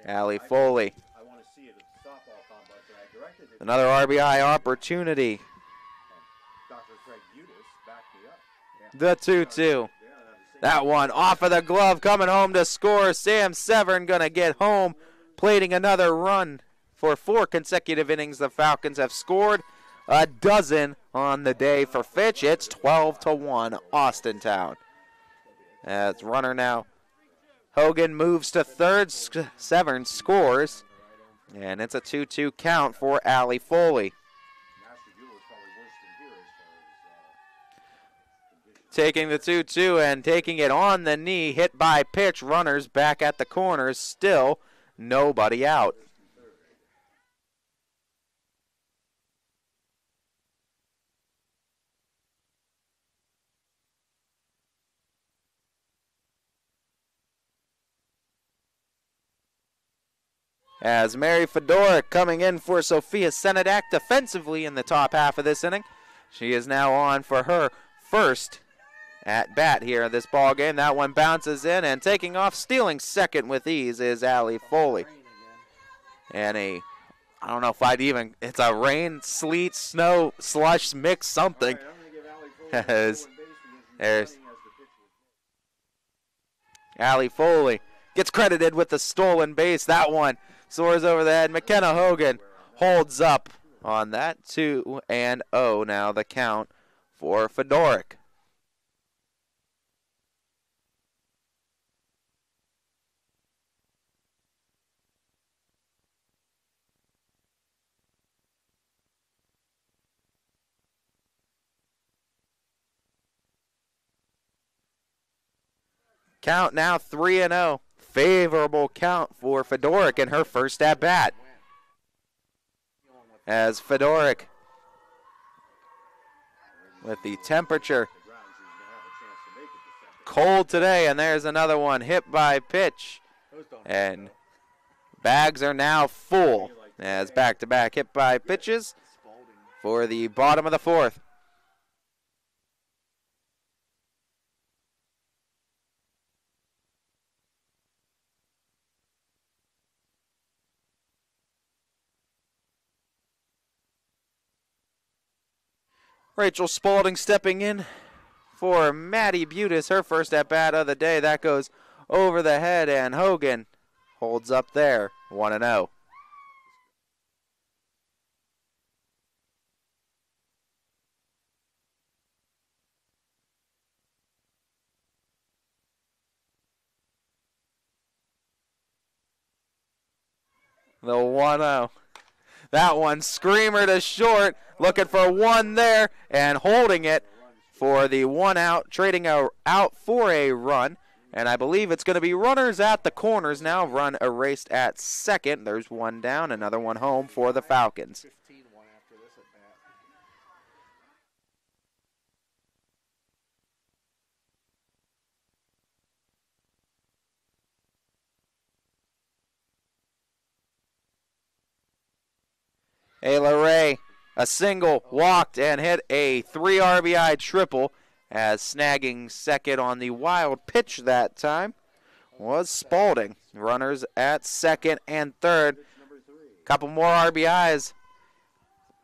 Allie Foley. Another RBI opportunity. The 2-2. That one off of the glove, coming home to score. Sam Severn going to get home, plating another run. For 4 consecutive innings, the Falcons have scored a dozen on the day for Fitch. It's 12-1 Austintown. As runner now, Hogan moves to third. Severn scores. And it's a 2-2 count for Allie Foley. Taking the 2-2 and taking it on the knee, hit by pitch, runners back at the corners, still nobody out. As Mary Fedoruk coming in for Sophia Senedak defensively in the top half of this inning. She is now on for her first at bat here in this ball game. That one bounces in, and taking off, stealing second with ease is Allie Foley. And I don't know if I'd even, it's a rain, sleet, snow, slush mix something. There's Allie Foley gets credited with the stolen base. That one soars over the head. McKenna Hogan holds up on that. 2-0 now the count for Fedoruk. Count now 3-0. Favorable count for Fedoruk in her first at bat. As Fedoruk, with the temperature cold today, and there's another one hit by pitch. And bags are now full as back-to-back hit by pitches for the bottom of the fourth. Rachel Spaulding stepping in for Maddie Butis, her first at-bat of the day. That goes over the head, and Hogan holds up there, 1-0. The 1-0. That one, screamer to short, looking for one there and holding it for the 1 out, trading out for a run. And I believe it's going to be runners at the corners now. Run erased at second. There's one down, another one home for the Falcons. Ayla Ray, a single, walked, and hit a 3 RBI triple, as snagging second on the wild pitch that time was Spaulding. Runners at second and third. Couple more RBIs.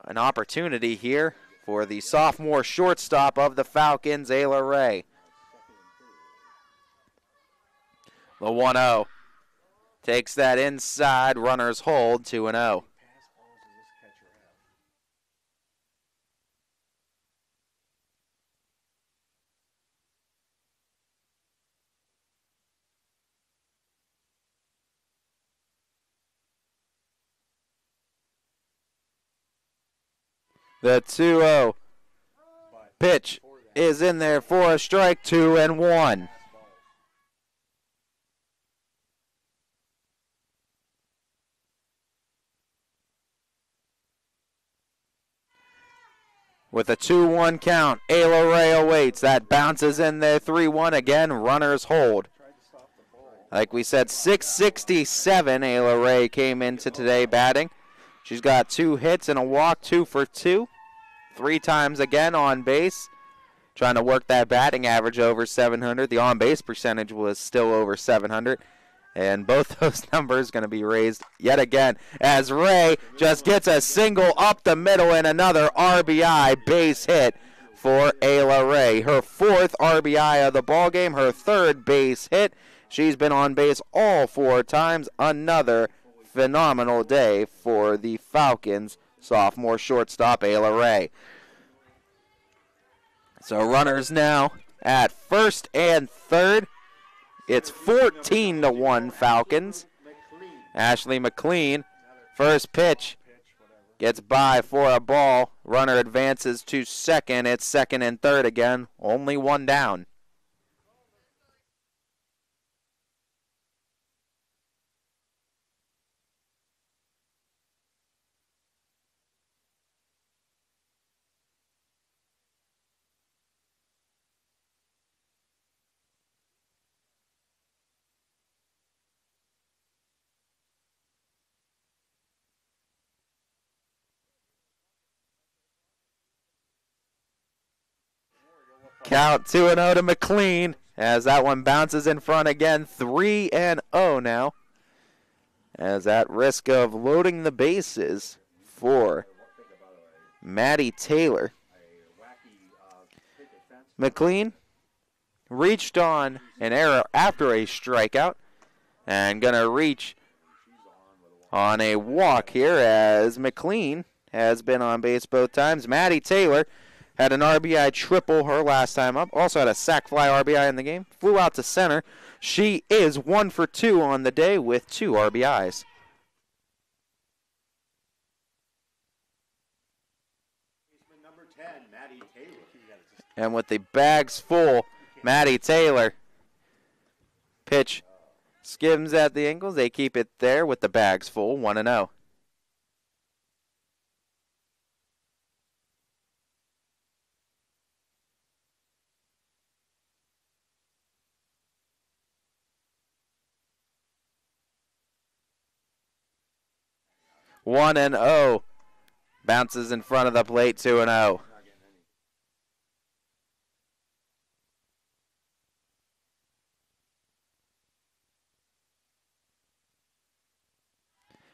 An opportunity here for the sophomore shortstop of the Falcons, Ayla Ray. The 1-0 takes that inside. Runners hold, 2-0. The 2-0 pitch is in there for a strike, 2-1. With a 2-1 count, Ayla Ray awaits. That bounces in there, 3-1 again. Runners hold. Like we said, 667 Ayla Ray came into today batting. She's got 2 hits and a walk, 2 for 2. 3 times again on base. Trying to work that batting average over 700. The on-base percentage was still over 700. And both those numbers going to be raised yet again as Ray just gets a single up the middle and another RBI base hit for Ayla Ray. Her 4th RBI of the ballgame, her 3rd base hit. She's been on base all 4 times. Another phenomenal day for the Falcons sophomore shortstop Ayla Ray. So runners now at first and third. It's 14-1 Falcons. Ashley McLean, first pitch, gets by for a ball. Runner advances to second. It's second and third again. Only 1 down. Count 2-0 to McLean as that one bounces in front again. 3-0 now. As at risk of loading the bases for Maddie Taylor. McLean reached on an error after a strikeout. And going to reach on a walk here as McLean has been on base both times. Maddie Taylor had an RBI triple her last time up. Also had a sac fly RBI in the game. Flew out to center. She is 1 for 2 on the day with 2 RBIs. And with the bags full, Maddie Taylor. Pitch skims at the angles. They keep it there with the bags full, 1-0. One and 0. Bounces in front of the plate, 2-0.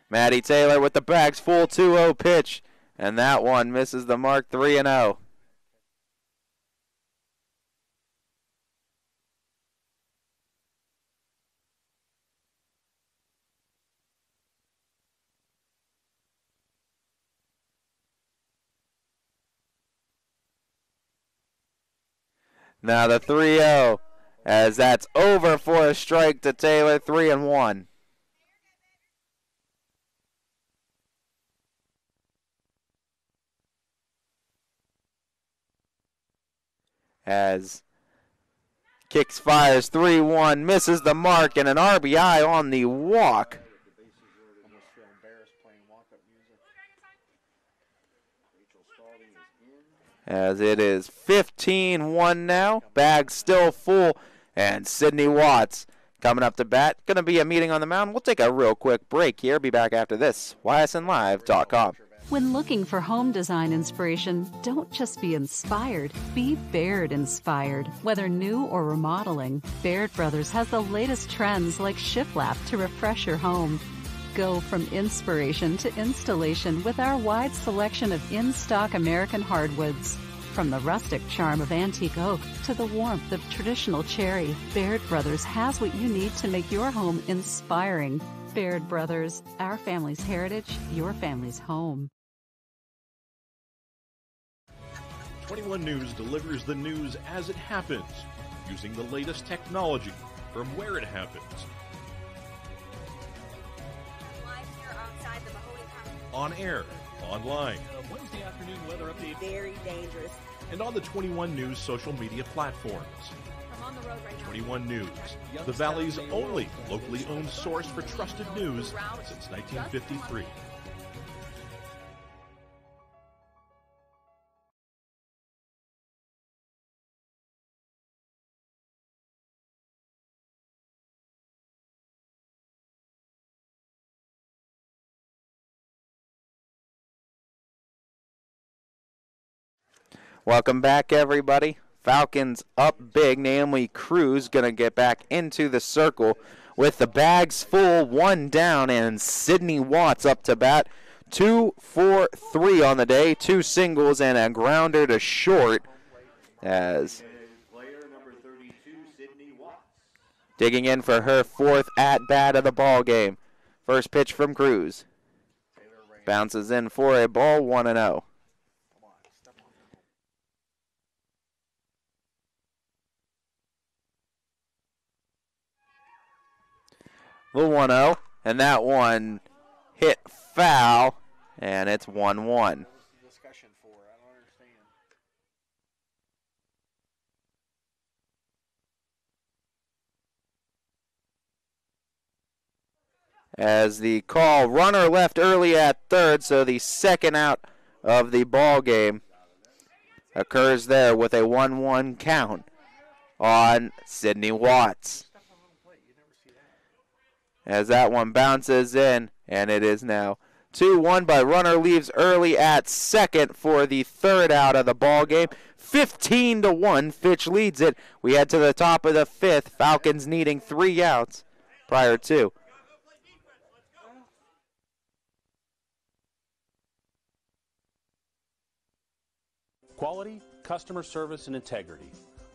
Maddie Taylor with the bags full, 2-0 pitch. And that one misses the mark, 3-0. Now the 3-0, as that's over for a strike to Taylor, 3-1. As kicks, fires, 3-1, misses the mark, and an RBI on the walk. As it is 15-1 now. Bag still full. And Sydney Watts coming up to bat. Going to be a meeting on the mound. We'll take a real quick break here. Be back after this. YSNLive.com. When looking for home design inspiration, don't just be inspired, be Baird inspired. Whether new or remodeling, Baird Brothers has the latest trends like shiplap to refresh your home. Go from inspiration to installation with our wide selection of in-stock American hardwoods. From the rustic charm of antique oak to the warmth of traditional cherry, Baird Brothers has what you need to make your home inspiring. Baird Brothers, our family's heritage, your family's home. 21 News delivers the news as it happens, using the latest technology from where it happens. On air, online, Wednesday afternoon weather update. Very dangerous. and on the 21 News social media platforms. I'm on the road right now. 21 News, the Valley's only locally owned source for trusted news since 1953. Welcome back, everybody. Falcons up big. Naomi Cruz going to get back into the circle with the bags full, 1 down, and Sydney Watts up to bat. 2 for 3 on the day, 2 singles and a grounder to short as digging in for her 4th at-bat of the ball game. First pitch from Cruz. Bounces in for a ball, 1-0. The 1-0, and that one hit foul, and it's 1-1. As the call, runner left early at third, so the second out of the ball game occurs there with a 1-1 count on Sydney Watts. As that one bounces in, and it is now 2-1, but runner leaves early at second for the third out of the ball game. 15-1, Fitch leads it. We head to the top of the 5th. Falcons needing 3 outs prior to. Quality, customer service, and integrity.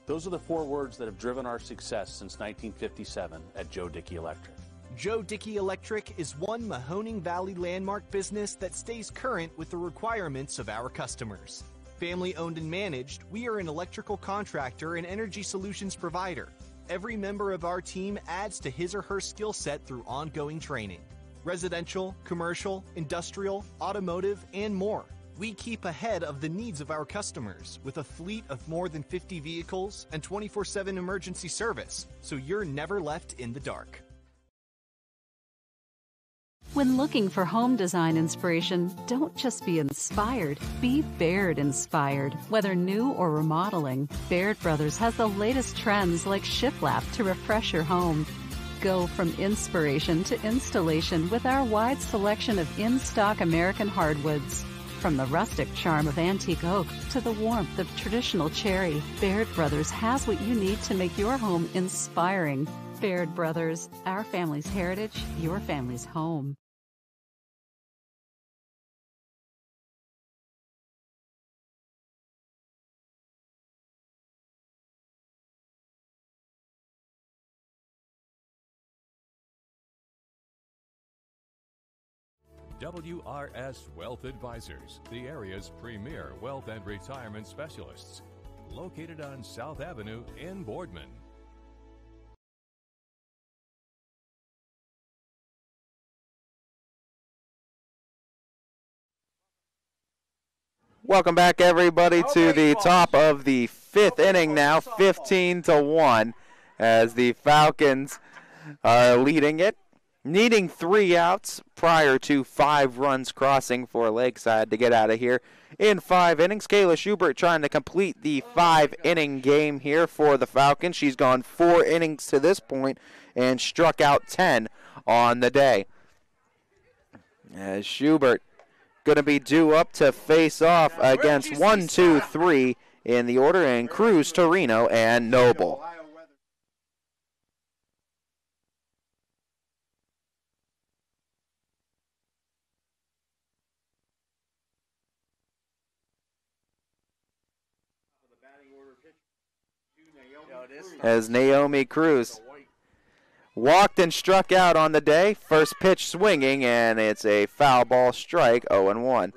Those are the 4 words that have driven our success since 1957 at Joe Dickey Electric. Joe Dickey Electric is one Mahoning Valley landmark business that stays current with the requirements of our customers. Family owned and managed, we are an electrical contractor and energy solutions provider. Every member of our team adds to his or her skill set through ongoing training. Residential, commercial, industrial, automotive, and more. We keep ahead of the needs of our customers with a fleet of more than 50 vehicles and 24/7 emergency service, so you're never left in the dark. When looking for home design inspiration, don't just be inspired, be Baird inspired. Whether new or remodeling, Baird Brothers has the latest trends like shiplap to refresh your home. Go from inspiration to installation with our wide selection of in-stock American hardwoods. From the rustic charm of antique oak to the warmth of traditional cherry, Baird Brothers has what you need to make your home inspiring. Baird Brothers, our family's heritage, your family's home. WRS Wealth Advisors, the area's premier wealth and retirement specialists. Located on South Avenue in Boardman. Welcome back, everybody, to the top of the fifth inning now, 15-1, as the Falcons are leading it, needing 3 outs prior to 5 runs crossing for Lakeside to get out of here in 5 innings. Kayla Schubert trying to complete the 5-inning game here for the Falcons. She's gone 4 innings to this point and struck out 10 on the day. As Schubert going to be due up to face off against 1, 2, 3 in the order, and Cruz, Torino, and Noble. As Naomi Cruz walked and struck out on the day. First pitch swinging, and it's a foul ball strike, 0-1.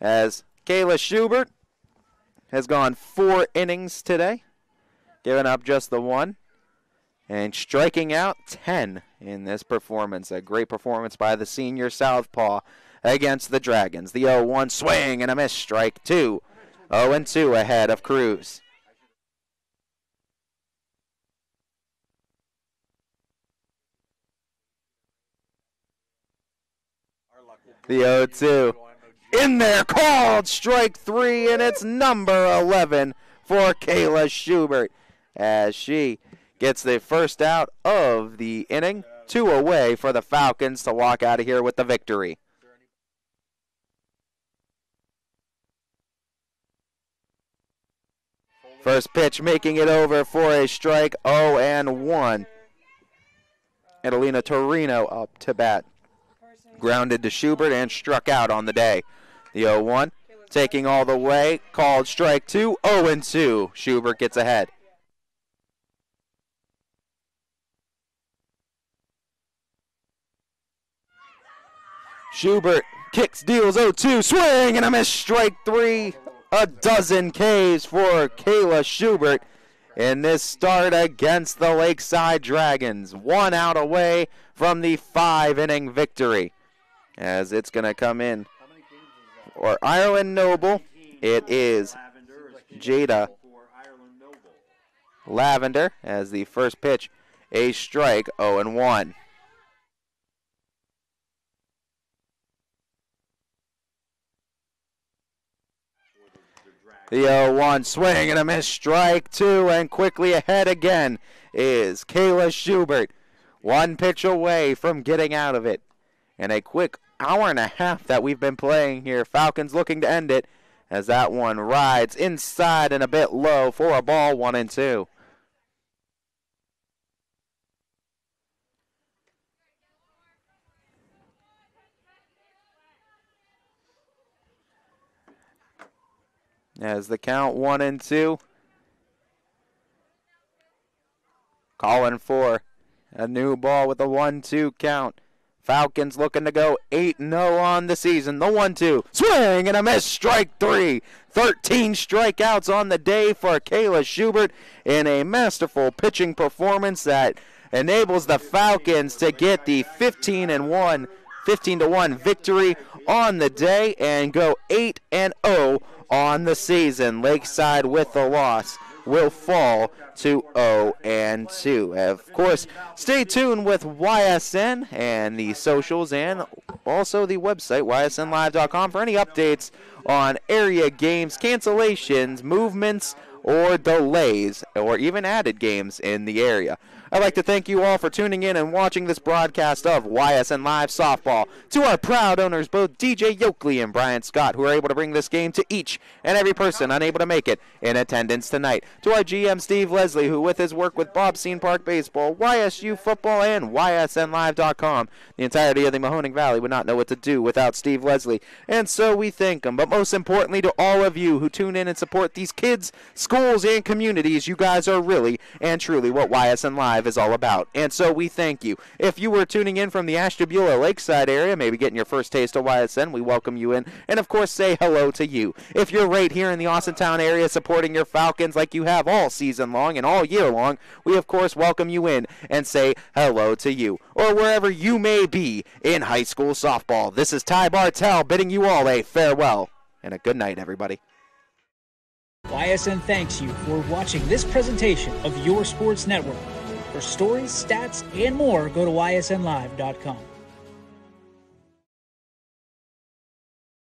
As Kayla Schubert has gone 4 innings today, giving up just the 1, and striking out 10 in this performance. A great performance by the senior southpaw against the Dragons. The 0-1 swing and a miss, strike 2. 0-2 ahead of Cruz. The 0-2 in there, called strike 3, and it's number 11 for Kayla Schubert as she gets the first out of the inning. 2 away for the Falcons to walk out of here with the victory. First pitch making it over for a strike, 0-1. Adelina Torino up to bat. Grounded to Schubert and struck out on the day. The 0-1 taking all the way, called strike 2, 0-2. Schubert gets ahead. Schubert kicks, deals 0-2, swing and a miss, strike 3. A dozen Ks for Kayla Schubert in this start against the Lakeside Dragons. 1 out away from the 5-inning victory. As it's going to come in for Ireland Noble, it is Jada Lavender as the first pitch, a strike, 0-1. The 0-1 swing and a miss, strike 2, and quickly ahead again is Kayla Schubert. 1 pitch away from getting out of it. And a quick hour and a half that we've been playing here. Falcons looking to end it as that one rides inside and a bit low for a ball, 1-2. As the count 1-2. Calling for A new ball with a 1-2 count. Falcons looking to go 8-0 on the season. The 1-2. Swing and a miss. Strike 3. 13 strikeouts on the day for Kayla Schubert in a masterful pitching performance that enables the Falcons to get the 15-1 victory on the day and go 8-0 on the season. Lakeside with the loss will fall to 0-2. Of course, stay tuned with YSN and the socials and also the website, ysnlive.com, for any updates on area games, cancellations, movements, or delays, or even added games in the area. I'd like to thank you all for tuning in and watching this broadcast of YSN Live Softball. To our proud owners, both DJ Yoakley and Brian Scott, who are able to bring this game to each and every person unable to make it in attendance tonight. To our GM, Steve Leslie, who with his work with Bob Scene Park Baseball, YSU Football, and YSNLive.com, the entirety of the Mahoning Valley would not know what to do without Steve Leslie. And so we thank him. But most importantly, to all of you who tune in and support these kids, schools, and communities, you guys are really and truly what YSN Live is all about. And so we thank you. If you were tuning in from the Ashtabula Lakeside area, maybe getting your first taste of YSN, we welcome you in and of course say hello to you. If you're right here in the Austintown area supporting your Falcons like you have all season long and all year long, we of course welcome you in and say hello to you. Or wherever you may be in high school softball. This is Ty Bartell bidding you all a farewell and a good night, everybody. YSN thanks you for watching this presentation of your sports network. For stories, stats, and more, go to ysnlive.com.